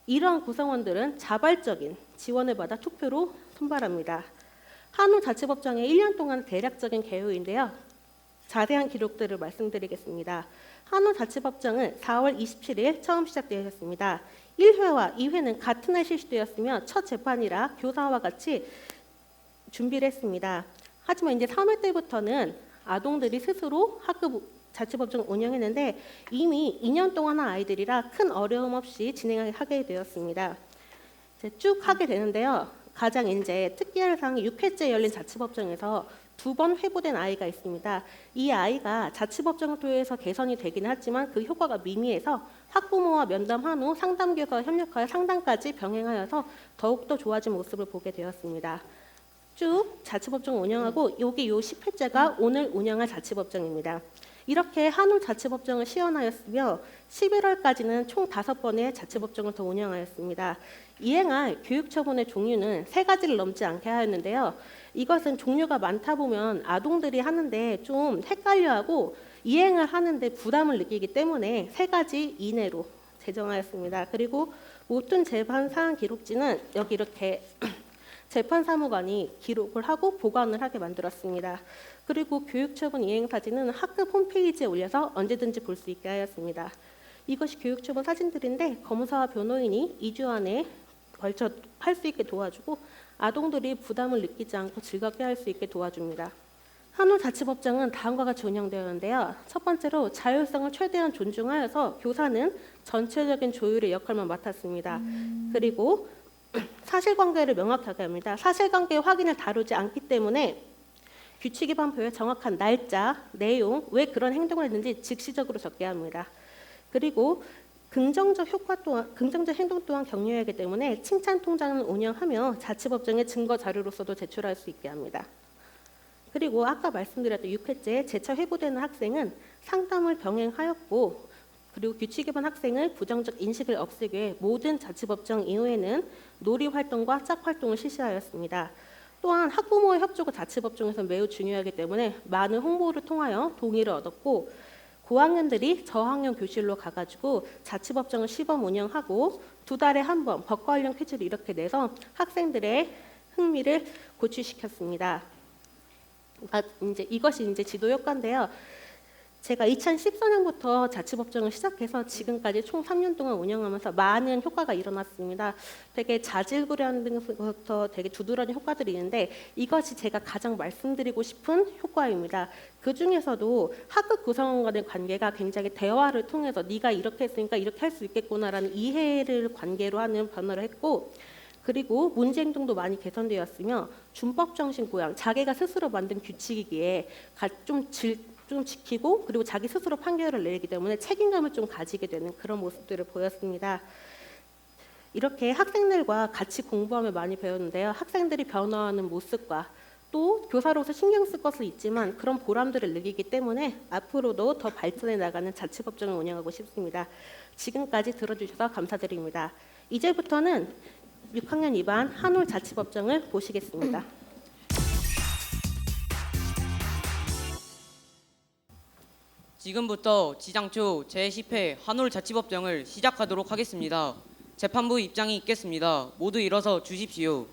이러한 구성원들은 자발적인 지원을 받아 투표로 선발합니다. 한올 자치법정의 1년 동안 대략적인 개요인데요. 자세한 기록들을 말씀드리겠습니다. 한올 자치법정은 4월 27일 처음 시작되었습니다. 1회와 2회는 같은 날 실시되었으며 첫 재판이라 교사와 같이 준비를 했습니다. 하지만 이제 3회 때부터는 아동들이 스스로 학급 자치법정을 운영했는데 이미 2년 동안 한 아이들이라 큰 어려움 없이 진행하게 되었습니다. 쭉 하게 되는데요. 가장 이제 특이한 사항이 6회째 열린 자치법정에서 2번 회부된 아이가 있습니다. 이 아이가 자치법정을 통해서 개선이 되기는 하지만 그 효과가 미미해서 학부모와 면담한 후 상담교사와 협력하여 상담까지 병행하여서 더욱더 좋아진 모습을 보게 되었습니다. 쭉 자치법정을 운영하고 여기 요 10회째가 오늘 운영할 자치법정입니다. 이렇게 한올 자치법정을 시연하였으며 11월까지는 총 5번의 자치법정을 더 운영하였습니다. 이행할 교육처분의 종류는 3가지를 넘지 않게 하였는데요. 이것은 종류가 많다 보면 아동들이 하는데 좀 헷갈려하고 이행을 하는데 부담을 느끼기 때문에 3가지 이내로 제정하였습니다. 그리고 모든 재판 사안 기록지는 여기 이렇게 재판사무관이 기록을 하고 보관을 하게 만들었습니다. 그리고 교육처분 이행 사진은 학급 홈페이지에 올려서 언제든지 볼 수 있게 하였습니다. 이것이 교육처분 사진들인데 검사와 변호인이 2주 안에 걸쳐 할 수 있게 도와주고 아동들이 부담을 느끼지 않고 즐겁게 할 수 있게 도와줍니다. 한올 자치법정은 다음과 같이 운영되었는데요. 첫 번째로 자율성을 최대한 존중하여서 교사는 전체적인 조율의 역할만 맡았습니다. 그리고 사실관계를 명확하게 합니다. 사실관계 확인을 다루지 않기 때문에 규칙 위반표에 정확한 날짜, 내용, 왜 그런 행동을 했는지 즉시적으로 적게 합니다. 그리고 긍정적 효과 또한 긍정적 행동 또한 격려해야 하기 때문에 칭찬 통장을 운영하며 자치법정의 증거 자료로서도 제출할 수 있게 합니다. 그리고 아까 말씀드렸던 6회째 재차 회부되는 학생은 상담을 병행하였고 그리고 규칙 위반 학생을 부정적 인식을 없애기 위해 모든 자치법정 이후에는 놀이 활동과 짝 활동을 실시하였습니다. 또한 학부모의 협조가 자치법정에서 매우 중요하기 때문에 많은 홍보를 통하여 동의를 얻었고 고학년들이 저학년 교실로 가가지고 자치법정을 시범 운영하고 2달에 한 번 법 관련 퀴즈를 이렇게 내서 학생들의 흥미를 고취시켰습니다. 이것이 이제 지도 효과인데요. 제가 2014년부터 자치법정을 시작해서 지금까지 총 3년 동안 운영하면서 많은 효과가 일어났습니다. 되게 자질구레한 것부터 되게 두드러진 효과들이 있는데 이것이 제가 가장 말씀드리고 싶은 효과입니다. 그 중에서도 학급 구성원 간의 관계가 굉장히 대화를 통해서 네가 이렇게 했으니까 이렇게 할 수 있겠구나라는 이해를 관계로 하는 변화를 했고 그리고 문제 행동도 많이 개선되었으며 준법 정신 고양 자기가 스스로 만든 규칙이기에 좀 지키고 그리고 자기 스스로 판결을 내기 때문에 책임감을 좀 가지게 되는 그런 모습들을 보였습니다. 이렇게 학생들과 같이 공부하며 많이 배웠는데요. 학생들이 변화하는 모습과 또 교사로서 신경 쓸 것은 있지만 그런 보람들을 느끼기 때문에 앞으로도 더 발전해 나가는 자치법정을 운영하고 싶습니다. 지금까지 들어주셔서 감사드립니다. 이제부터는 6학년 2반 한올 자치법정을 보시겠습니다. 지금부터 지장초 제10회 한올 자치법정을 시작하도록 하겠습니다. 재판부 입장이 있겠습니다. 모두 일어서 주십시오.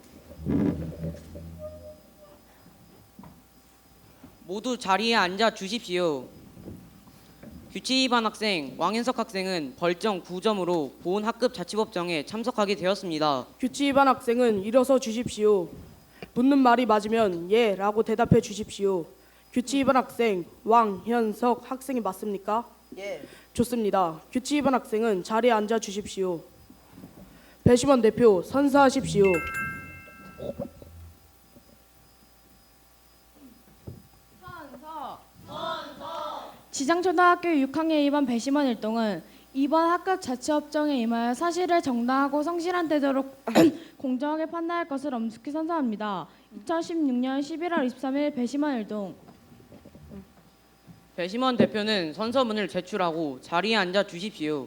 모두 자리에 앉아 주십시오. 규칙 위반 학생 왕현석 학생은 벌점 9점으로 보은 학급 자치법정에 참석하게 되었습니다. 규칙 위반 학생은 일어서 주십시오. 묻는 말이 맞으면 예 라고 대답해 주십시오. 규칙 위반 학생 왕현석 학생이 맞습니까? 예. 좋습니다. 규칙 위반 학생은 자리에 앉아 주십시오. 배심원 대표 선서하십시오. 지장초등학교 6학년 2반 배심원 일동은 이번 학급 자치법정에 임하여 사실을 정당하고 성실한 태도로 공정하게 판단할 것을 엄숙히 선서합니다. 2016년 11월 23일 배심원 일동. 배심원 대표는 선서문을 제출하고 자리에 앉아 주십시오.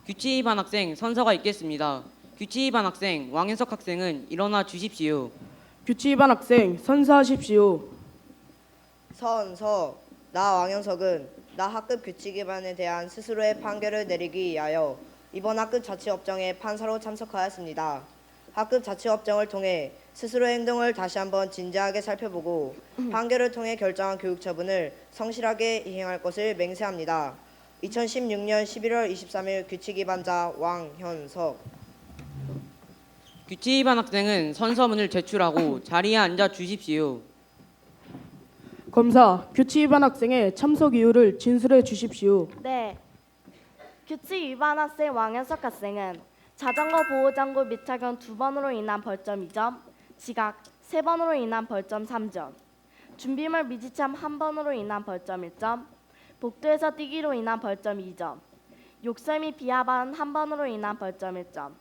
규칙 위반 학생 선서가 있겠습니다. 규칙 위반 학생 왕현석 학생은 일어나 주십시오. 규칙 위반 학생 선서하십시오. 선서. 나 왕현석은 나 학급 규칙 위반에 대한 스스로의 판결을 내리기 위하여 이번 학급 자치법정에 판사로 참석하였습니다. 학급 자치법정을 통해 스스로의 행동을 다시 한번 진지하게 살펴보고 판결을 통해 결정한 교육 처분을 성실하게 이행할 것을 맹세합니다. 2016년 11월 23일 규칙 위반자 왕현석. 규칙 위반 학생은 선서문을 제출하고 자리에 앉아 주십시오. 검사, 규칙 위반 학생의 참석 이유를 진술해 주십시오. 네. 규칙 위반 학생 왕현석 학생은 자전거 보호장구 미착용 2번으로 인한 벌점 2점, 지각 3번으로 인한 벌점 3점, 준비물 미지참 1번으로 인한 벌점 1점, 복도에서 뛰기로 인한 벌점 2점, 욕설 및 비하 발언 1번으로 인한 벌점 1점,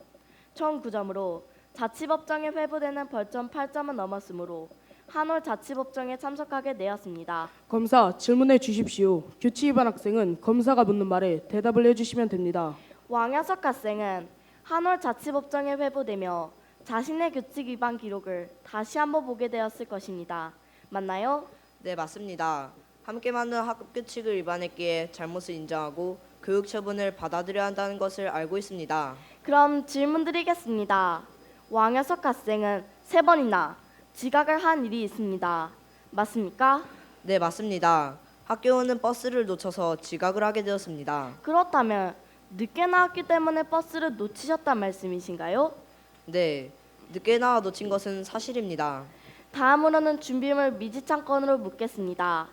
총 9점으로 자치법정에 회부되는 벌점 8점은 넘었으므로 한올 자치법정에 참석하게 되었습니다. 검사, 질문해 주십시오. 규칙 위반 학생은 검사가 묻는 말에 대답을 해주시면 됩니다. 왕현석 학생은 한올 자치법정에 회부되며 자신의 규칙 위반 기록을 다시 한번 보게 되었을 것입니다. 맞나요? 네, 맞습니다. 함께 만든 학급 규칙을 위반했기에 잘못을 인정하고 교육 처분을 받아들여야 한다는 것을 알고 있습니다. 그럼 질문 드리겠습니다. 왕현석 학생은 3번이나 지각을 한 일이 있습니다. 맞습니까? 네, 맞습니다. 학교는 버스를 놓쳐서 지각을 하게 되었습니다. 그렇다면 늦게 나왔기 때문에 버스를 놓치셨단 말씀이신가요? 네, 늦게 나와 놓친 것은 사실입니다. 다음으로는 준비물 미지참 건으로 묻겠습니다.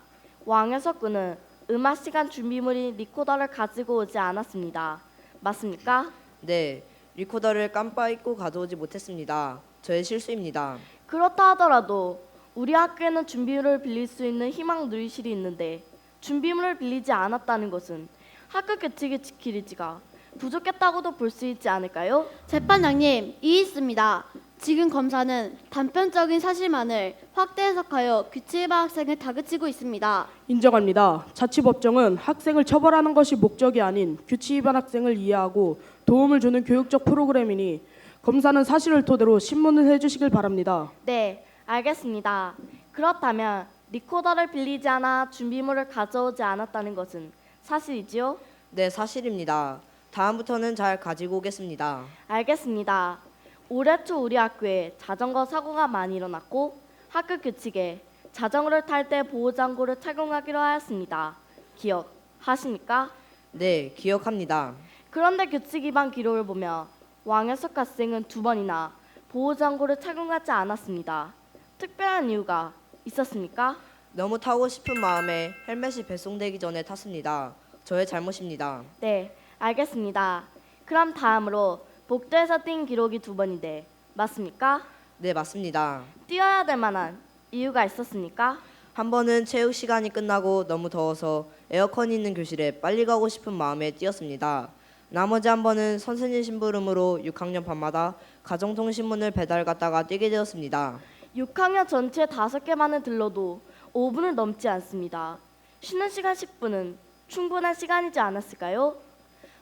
왕현석 군은 음악 시간 준비물인 리코더를 가지고 오지 않았습니다. 맞습니까? 네, 리코더를 깜빡 잊고 가져오지 못했습니다. 저의 실수입니다. 그렇다 하더라도 우리 학교에는 준비물을 빌릴 수 있는 희망 누리실이 있는데 준비물을 빌리지 않았다는 것은 학급 규칙을 지킬 의지가 부족했다고도 볼 수 있지 않을까요? 재판장님, 이의 있습니다. 지금 검사는 단편적인 사실만을 확대 해석하여 규칙 위반 학생을 다그치고 있습니다. 인정합니다. 자치법정은 학생을 처벌하는 것이 목적이 아닌 규칙 위반 학생을 이해하고 도움을 주는 교육적 프로그램이니 검사는 사실을 토대로 신문을 해주시길 바랍니다. 네, 알겠습니다. 그렇다면 리코더를 빌리지 않아 준비물을 가져오지 않았다는 것은 사실이지요? 네, 사실입니다. 다음부터는 잘 가지고 오겠습니다. 알겠습니다. 올해 초 우리 학교에 자전거 사고가 많이 일어났고 학급 규칙에 자전거를 탈 때 보호장구를 착용하기로 하였습니다. 기억하십니까? 네, 기억합니다. 그런데 규칙 위반 기록을 보면 왕현석 학생은 2번이나 보호장구를 착용하지 않았습니다. 특별한 이유가 있었습니까? 너무 타고 싶은 마음에 헬멧이 배송되기 전에 탔습니다. 저의 잘못입니다. 네, 알겠습니다. 그럼 다음으로 복도에서 뛴 기록이 2번인데 맞습니까? 네, 맞습니다. 뛰어야 될 만한 이유가 있었습니까? 한 번은 체육 시간이 끝나고 너무 더워서 에어컨이 있는 교실에 빨리 가고 싶은 마음에 뛰었습니다. 나머지 한 번은 선생님 심부름으로 6학년 밤마다 가정통신문을 배달 갔다가 뛰게 되었습니다. 6학년 전체 5개만을 들러도 5분을 넘지 않습니다. 쉬는 시간 10분은 충분한 시간이지 않았을까요?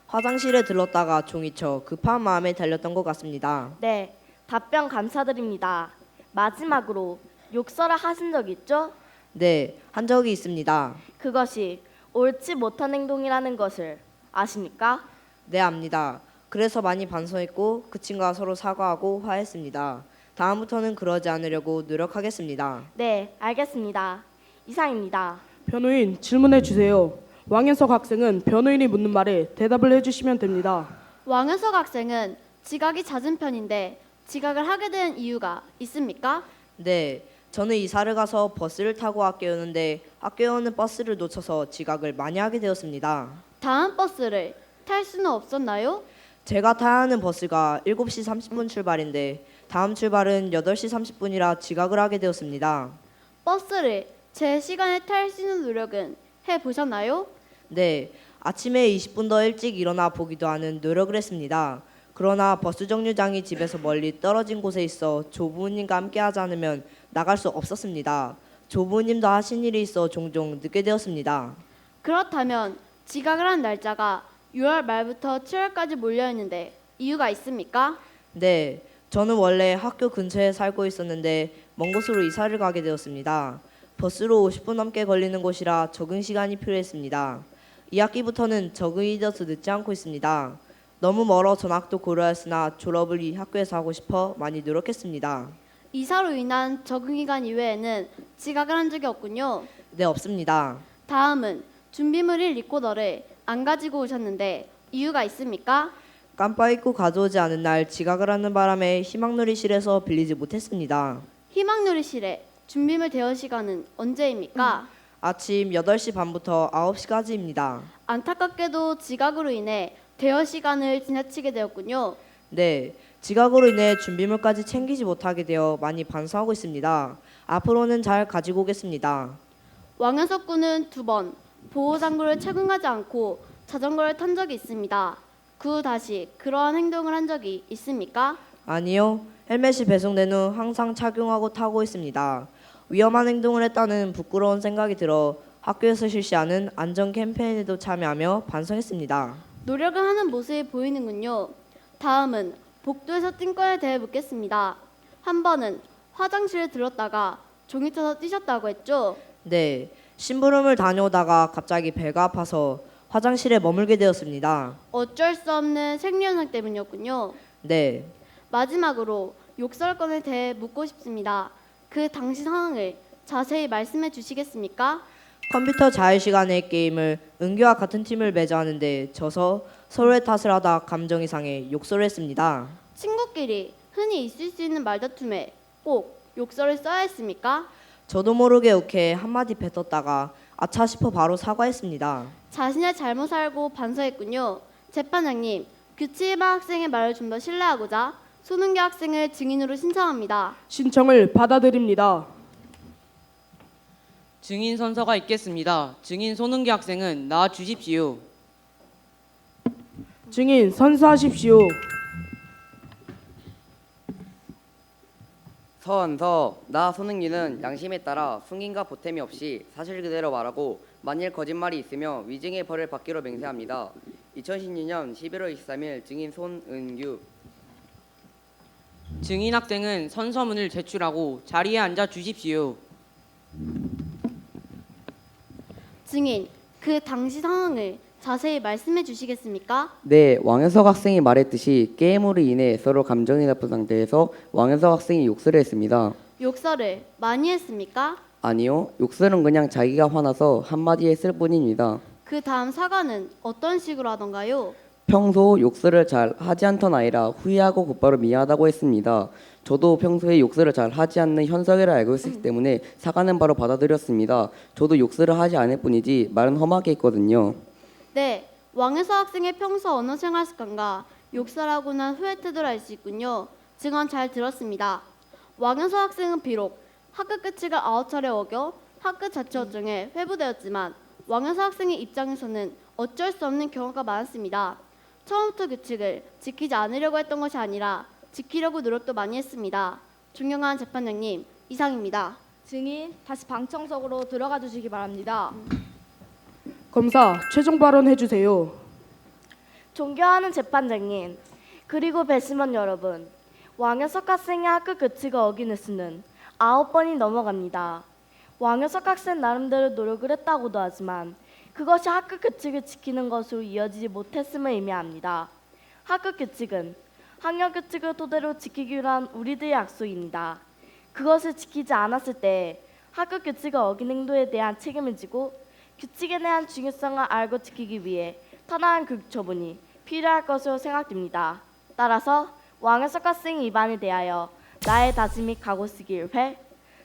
화장실에 들렀다가 종이쳐 급한 마음에 달렸던 것 같습니다. 네, 답변 감사드립니다. 마지막으로 욕설을 하신 적 있죠? 네, 한 적이 있습니다. 그것이 옳지 못한 행동이라는 것을 아십니까? 네, 압니다. 그래서 많이 반성했고 그 친구와 서로 사과하고 화했습니다. 다음부터는 그러지 않으려고 노력하겠습니다. 네, 알겠습니다. 이상입니다. 변호인 질문해 주세요. 왕현석 학생은 변호인이 묻는 말에 대답을 해주시면 됩니다. 왕현석 학생은 지각이 잦은 편인데 지각을 하게 된 이유가 있습니까? 네, 저는 이사를 가서 버스를 타고 학교에 오는데 학교에 오는 버스를 놓쳐서 지각을 많이 하게 되었습니다. 다음 버스를 탈 수는 없었나요? 제가 타야 하는 버스가 7시 30분 출발인데 다음 출발은 8시 30분이라 지각을 하게 되었습니다. 버스를 제 시간에 탈 수 있는 노력은 해보셨나요? 네, 아침에 20분 더 일찍 일어나 보기도 하는 노력을 했습니다. 그러나 버스 정류장이 집에서 멀리 떨어진 곳에 있어 조부모님과 함께 하지 않으면 나갈 수 없었습니다. 조부모님도 하신 일이 있어 종종 늦게 되었습니다. 그렇다면 지각을 한 날짜가 6월 말부터 7월까지 몰려있는데 이유가 있습니까? 네, 저는 원래 학교 근처에 살고 있었는데 먼 곳으로 이사를 가게 되었습니다. 버스로 50분 넘게 걸리는 곳이라 적응 시간이 필요했습니다. 2학기부터는 적응이 되어서 늦지 않고 있습니다. 너무 멀어 전학도 고려했으나 졸업을 이 학교에서 하고 싶어 많이 노력했습니다. 이사로 인한 적응기간 이외에는 지각을 한 적이 없군요. 네, 없습니다. 다음은 준비물인 리코더를 안 가지고 오셨는데 이유가 있습니까? 깜빡 잊고 가져오지 않은 날 지각을 하는 바람에 희망놀이실에서 빌리지 못했습니다. 희망놀이실에 준비물 대여 시간은 언제입니까? 아침 8시 반부터 9시까지입니다. 안타깝게도 지각으로 인해 대여 시간을 지나치게 되었군요. 네, 지각으로 인해 준비물까지 챙기지 못하게 되어 많이 반성하고 있습니다. 앞으로는 잘 가지고 오겠습니다. 왕현석 군은 2번 보호장구를 착용하지 않고 자전거를 탄 적이 있습니다. 그 후 다시 그러한 행동을 한 적이 있습니까? 아니요, 헬멧이 배송된 후 항상 착용하고 타고 있습니다. 위험한 행동을 했다는 부끄러운 생각이 들어 학교에서 실시하는 안전 캠페인에도 참여하며 반성했습니다. 노력을 하는 모습이 보이는군요. 다음은 복도에서 뛴 거에 대해 묻겠습니다. 한 번은 화장실에 들렀다가 종이 쳐서 뛰셨다고 했죠? 네, 심부름을 다녀오다가 갑자기 배가 아파서 화장실에 머물게 되었습니다. 어쩔 수 없는 생리현상 때문이었군요. 네, 마지막으로 욕설건에 대해 묻고 싶습니다. 그 당시 상황을 자세히 말씀해 주시겠습니까? 컴퓨터 자유시간에 게임을 은규와 같은 팀을 맺어하는데 져서 서로의 탓을 하다 감정이 상해 욕설을 했습니다. 친구끼리 흔히 있을 수 있는 말다툼에 꼭 욕설을 써야 했습니까? 저도 모르게 욱해 한마디 뱉었다가 아차 싶어 바로 사과했습니다. 자신의 잘못 알고 반성했군요. 재판장님, 규칙 위반 학생의 말을 좀 더 신뢰하고자 손은규 학생을 증인으로 신청합니다. 신청을 받아들입니다. 증인 선서가 있겠습니다. 증인 손은기 학생은 나와 주십시오. 증인 선서하십시오. 서원서 나 손흥민은 양심에 따라 숨김과 보탬이 없이 사실 그대로 말하고 만일 거짓말이 있으며 위증의 벌을 받기로 맹세합니다. 2016년 11월 23일 증인 손은규. 증인 학생은 선서문을 제출하고 자리에 앉아 주십시오. 증인, 그 당시 상황을 자세히 말씀해 주시겠습니까? 네, 왕현석 학생이 말했듯이 게임으로 인해 서로 감정이 나쁜 상태에서 왕현석 학생이 욕설을 했습니다. 욕설을 많이 했습니까? 아니요, 욕설은 그냥 자기가 화나서 한마디 했을 뿐입니다. 그 다음 사과는 어떤 식으로 하던가요? 평소 욕설을 잘 하지 않던 아이라 후회하고 곧바로 미안하다고 했습니다. 저도 평소에 욕설을 잘 하지 않는 현석이라 알고 있었기 때문에 사과는 바로 받아들였습니다. 저도 욕설을 하지 않을 뿐이지 말은 험하게 했거든요. 네, 왕혜서 학생의 평소 언어 생활 습관과 욕설하고 난 후회 태도를 알 수 있군요. 증언 잘 들었습니다. 왕혜서 학생은 비록 학급 규칙을 9차례 어겨 학급 자치협정에 회부되었지만 왕혜서 학생의 입장에서는 어쩔 수 없는 경우가 많았습니다. 처음부터 규칙을 지키지 않으려고 했던 것이 아니라 지키려고 노력도 많이 했습니다. 존경하는 재판장님, 이상입니다. 증인 다시 방청석으로 들어가 주시기 바랍니다. 검사 최종 발언해 주세요. 존경하는 재판장님, 그리고 배심원 여러분, 왕현석 학생의 학급 규칙을 어기는 수는 9번이 넘어갑니다. 왕현석 학생 나름대로 노력을 했다고도 하지만 그것이 학급 규칙을 지키는 것으로 이어지지 못했음을 의미합니다. 학급 규칙은 학년 규칙을 토대로 지키기로 한 우리들의 약속입니다. 그것을 지키지 않았을 때 학급 규칙을 어긴 행동에 대한 책임을 지고 규칙에 대한 중요성을 알고 지키기 위해 타당한 교육 처분이 필요할 것으로 생각됩니다. 따라서 왕현석 학생 위반에 대하여 나의 다짐 및 각오 쓰기를 회,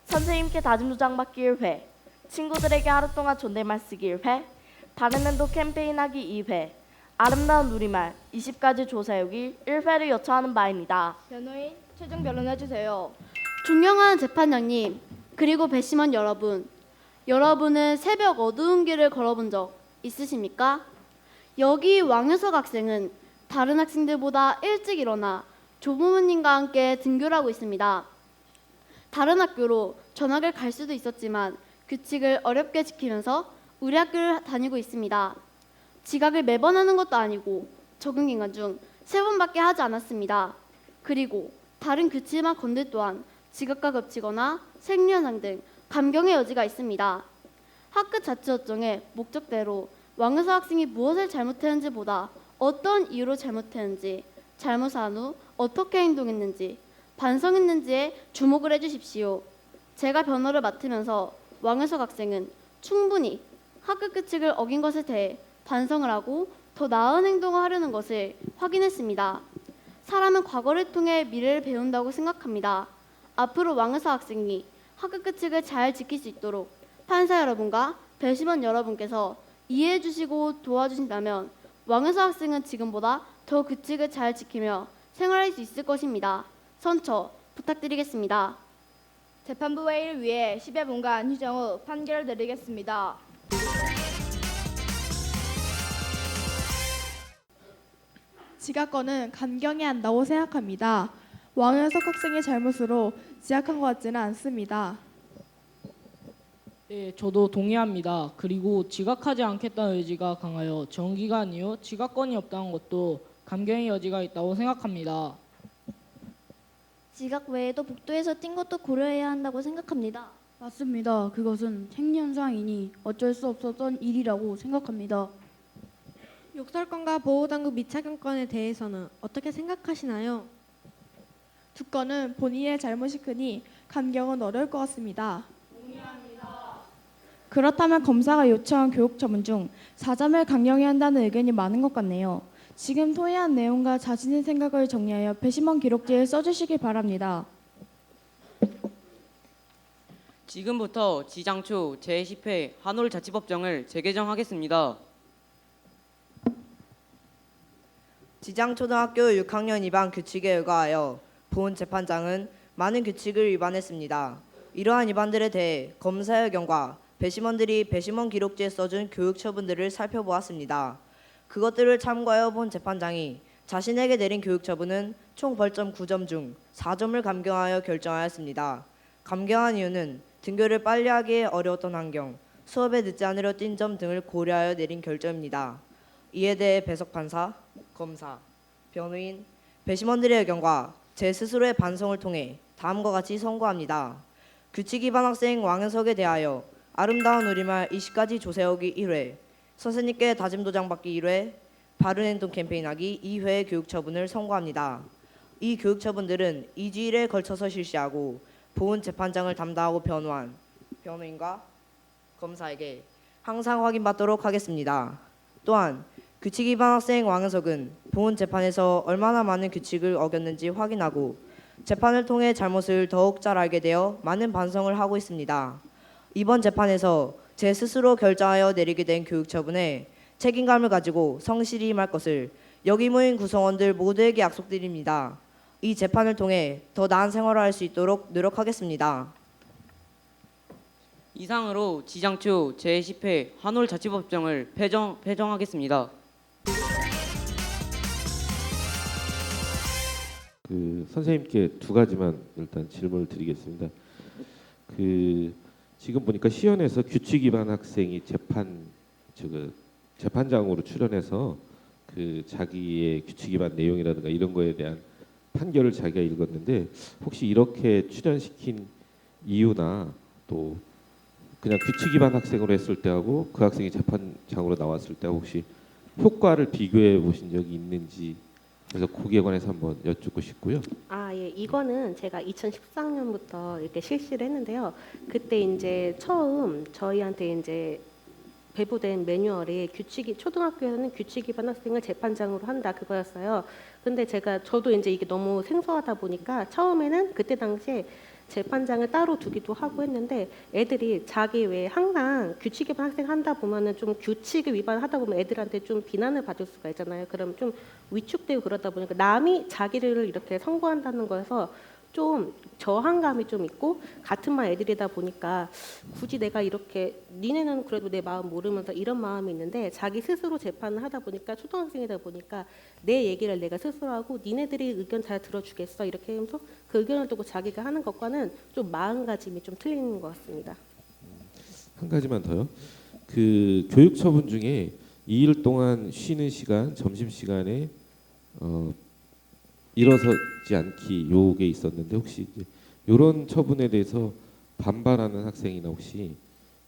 선생님께 다짐 도장 받기를 회, 친구들에게 하루 동안 존댓말 쓰기를 회, 다른 행동 캠페인 하기 2회, 아름다운 우리말 20가지 조사하기 1회를 요청하는 바입니다. 변호인 최종 변론해 주세요. 존경하는 재판장님, 그리고 배심원 여러분, 여러분은 새벽 어두운 길을 걸어본 적 있으십니까? 여기 왕효석 학생은 다른 학생들보다 일찍 일어나 조부모님과 함께 등교를 하고 있습니다. 다른 학교로 전학을 갈 수도 있었지만 규칙을 어렵게 지키면서 우리 학교를 다니고 있습니다. 지각을 매번 하는 것도 아니고 적응 기간 중 3번밖에 하지 않았습니다. 그리고 다른 규칙만 건들 또한 지각과 겹치거나 생리현상 등 감경의 여지가 있습니다. 학급 자치협정의 목적대로 왕효서 학생이 무엇을 잘못했는지보다 어떤 이유로 잘못했는지, 잘못한 후 어떻게 행동했는지, 반성했는지에 주목을 해주십시오. 제가 변호를 맡으면서 왕효석 학생은 충분히 학급 규칙을 어긴 것에 대해 반성을 하고 더 나은 행동을 하려는 것을 확인했습니다. 사람은 과거를 통해 미래를 배운다고 생각합니다. 앞으로 왕효석 학생이 학급 규칙을 잘 지킬 수 있도록 판사 여러분과 배심원 여러분께서 이해해 주시고 도와주신다면 왕효석 학생은 지금보다 더 규칙을 잘 지키며 생활할 수 있을 것입니다. 선처 부탁드리겠습니다. 재판부 회의를 위해 10여 분간 휴정 후 판결을 내리겠습니다. 지각권은 감경해야 한다고 생각합니다. 왕현석 학생의 잘못으로 지각한 것 같지는 않습니다. 네, 저도 동의합니다. 그리고 지각하지 않겠다는 의지가 강하여 정기간 이후 지각권이 없다는 것도 감경의 여지가 있다고 생각합니다. 지각 외에도 복도에서 뛴 것도 고려해야 한다고 생각합니다. 맞습니다. 그것은 생리현상이니 어쩔 수 없었던 일이라고 생각합니다. 욕설권과 보호당국 미착용권에 대해서는 어떻게 생각하시나요? 두 건은 본인의 잘못이 크니 감경은 어려울 것 같습니다. 그렇다면 검사가 요청한 교육 처분 중 4점을 강령해야 한다는 의견이 많은 것 같네요. 지금 토의한 내용과 자신의 생각을 정리하여 배심원 기록지에 써주시기 바랍니다. 지금부터 지장초 제10회 한올자치법정을 재개정하겠습니다. 지장초등학교 6학년 위반 규칙에 의거하여 본 재판장은 많은 규칙을 위반했습니다. 이러한 위반들에 대해 검사의 의견과 배심원들이 배심원 기록지에 써준 교육 처분들을 살펴보았습니다. 그것들을 참고하여 본 재판장이 자신에게 내린 교육 처분은 총 벌점 9점 중 4점을 감경하여 결정하였습니다. 감경한 이유는 등교를 빨리 하기에 어려웠던 환경, 수업에 늦지 않으려 뛴 점 등을 고려하여 내린 결정입니다. 이에 대해 배석 판사, 검사, 변호인, 배심원들의 의견과 제 스스로의 반성을 통해 다음과 같이 선고합니다. 규칙 위반 학생 왕현석에 대하여 아름다운 우리말 20가지 조세우기 1회, 선생님께 다짐 도장 받기 1회, 바른 행동 캠페인하기 2회 교육 처분을 선고합니다. 이 교육 처분들은 2주일에 걸쳐서 실시하고 보훈 재판장을 담당하고 변호한 변호인과 검사에게 항상 확인받도록 하겠습니다. 또한 규칙 위반 학생 왕현석은 보훈 재판에서 얼마나 많은 규칙을 어겼는지 확인하고 재판을 통해 잘못을 더욱 잘 알게 되어 많은 반성을 하고 있습니다. 이번 재판에서 제 스스로 결정하여 내리게 된 교육 처분에 책임감을 가지고 성실히 임할 것을 여기 모인 구성원들 모두에게 약속드립니다. 이 재판을 통해 더 나은 생활을 할 수 있도록 노력하겠습니다. 이상으로 지장초 제10회 한올자치법정을 폐정하겠습니다. 선생님께 두 가지만 일단 질문을 드리겠습니다. 지금 보니까 시연에서 규칙 위반 학생이 재판장으로 출연해서 자기의 규칙 위반 내용이라든가 이런 거에 대한 판결을 자기가 읽었는데 혹시 이렇게 출연시킨 이유나 또 그냥 규칙 위반 학생으로 했을 때하고 그 학생이 재판장으로 나왔을 때 혹시 효과를 비교해 보신 적이 있는지 그래서 거기에 관해서 한번 여쭙고 싶고요. 예, 이거는 제가 2013년부터 이렇게 실시를 했는데요. 그때 이제 처음 저희한테 이제 배부된 매뉴얼이 초등학교에서는 규칙 위반 학생을 재판장으로 한다 그거였어요. 근데 저도 이제 이게 너무 생소하다 보니까 처음에는 그때 당시에 재판장을 따로 두기도 하고 했는데 애들이 자기 왜 항상 규칙 위반 학생 한다 보면은 좀 규칙을 위반하다 보면 애들한테 좀 비난을 받을 수가 있잖아요. 그럼 좀 위축되고 그러다 보니까 남이 자기를 이렇게 선고한다는 거에서 좀 저항감이 좀 있고 같은 반 애들이다 보니까 굳이 내가 이렇게 니네는 그래도 내 마음 모르면서 이런 마음이 있는데 자기 스스로 재판을 하다 보니까 초등학생이다 보니까 내 얘기를 내가 스스로 하고 니네들이 의견 잘 들어주겠어 이렇게 하면서 그 의견을 두고 자기가 하는 것과는 좀 마음가짐이 좀 틀린 것 같습니다. 한 가지만 더요. 교육 처분 중에 2일 동안 쉬는 시간, 점심 시간에 일어서지 않기 요게 있었는데 혹시 이런 처분에 대해서 반발하는 학생이나 혹시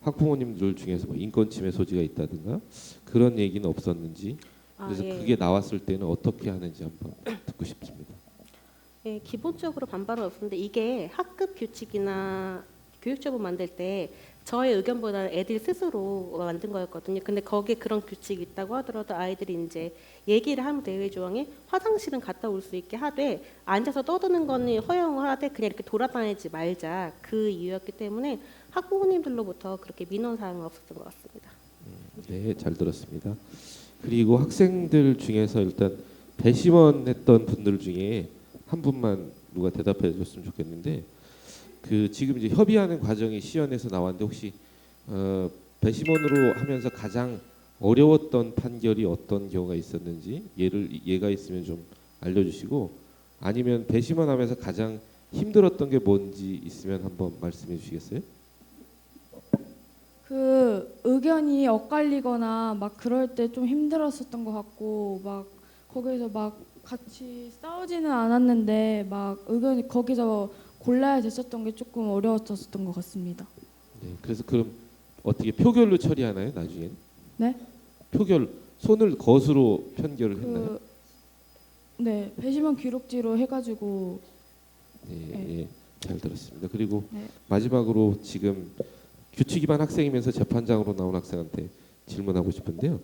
학부모님들 중에서 뭐 인권 침해 소지가 있다든가 그런 얘기는 없었는지 그래서 그게 나왔을 때는 어떻게 하는지 한번 듣고 싶습니다. 예, 기본적으로 반발은 없었는데 이게 학급 규칙이나 교육처분 만들 때 저의 의견보다는 애들 스스로 만든 거였거든요. 근데 거기에 그런 규칙이 있다고 하더라도 아이들이 이제 얘기를 하면 대회 조항에 화장실은 갔다 올 수 있게 하되 앉아서 떠드는 거는 허용을 하되 그냥 이렇게 돌아다니지 말자 그 이유였기 때문에 학부모님들로부터 그렇게 민원 사항은 없었던 것 같습니다. 네, 잘 들었습니다. 그리고 학생들 중에서 일단 배심원 했던 분들 중에 한 분만 누가 대답해 줬으면 좋겠는데 지금 이제 협의하는 과정이 시연에서 나왔는데 혹시 배심원으로 하면서 가장 어려웠던 판결이 어떤 경우가 있었는지 예가 있으면 좀 알려주시고 아니면 배심원 하면서 가장 힘들었던 게 뭔지 있으면 한번 말씀해 주시겠어요? 의견이 엇갈리거나 막 그럴 때 좀 힘들었었던 것 같고 막 거기서 막 같이 싸우지는 않았는데 막 의견이 거기서 골라야 됐었던 게 조금 어려웠었던 것 같습니다. 네, 그래서 그럼 어떻게 표결로 처리하나요, 나중엔? 네? 표결 손을 거수로 편결을 했나요? 네, 배심원 기록지로 해가지고. 네, 예, 잘 들었습니다. 그리고 네. 마지막으로 지금 규칙 위반 학생이면서 재판장으로 나온 학생한테 질문하고 싶은데요.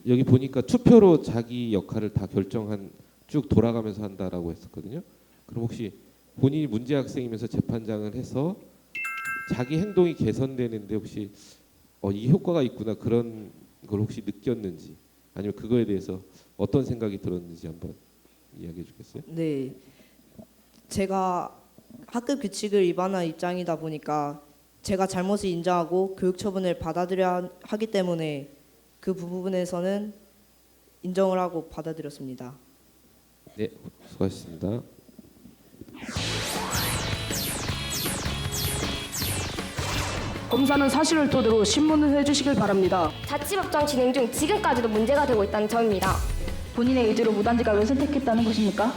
여기 보니까 투표로 자기 역할을 다 결정한 쭉 돌아가면서 한다라고 했었거든요. 그럼 혹시 본인이 문제 학생이면서 재판장을 해서 자기 행동이 개선되는데 혹시 이 효과가 있구나 그런 걸 혹시 느꼈는지 아니면 그거에 대해서 어떤 생각이 들었는지 한번 이야기해 주겠어요? 네, 제가 학급 규칙을 위반한 입장이다 보니까 제가 잘못을 인정하고 교육 처분을 받아들여야 하기 때문에 그 부분에서는 인정을 하고 받아들였습니다. 네, 수고하셨습니다. 검사는 사실을 토대로 신문을 해주시길 바랍니다. 자치법정 진행 중 지금까지도 문제가 되고 있다는 점입니다. 본인의 의지로 무단지각을 선택했다는 것입니까?